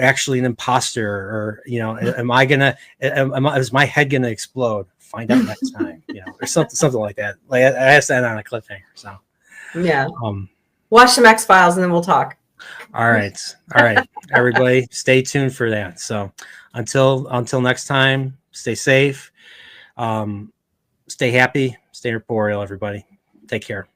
Speaker 1: actually an imposter, or is my head gonna explode? Find out next time, or something like that. Like, I have to end on a cliffhanger. So
Speaker 2: Yeah. Watch some X-Files and then we'll talk.
Speaker 1: All right, everybody, stay tuned for that. So until next time, stay safe, stay happy, stay Nerdporeal, everybody. Take care.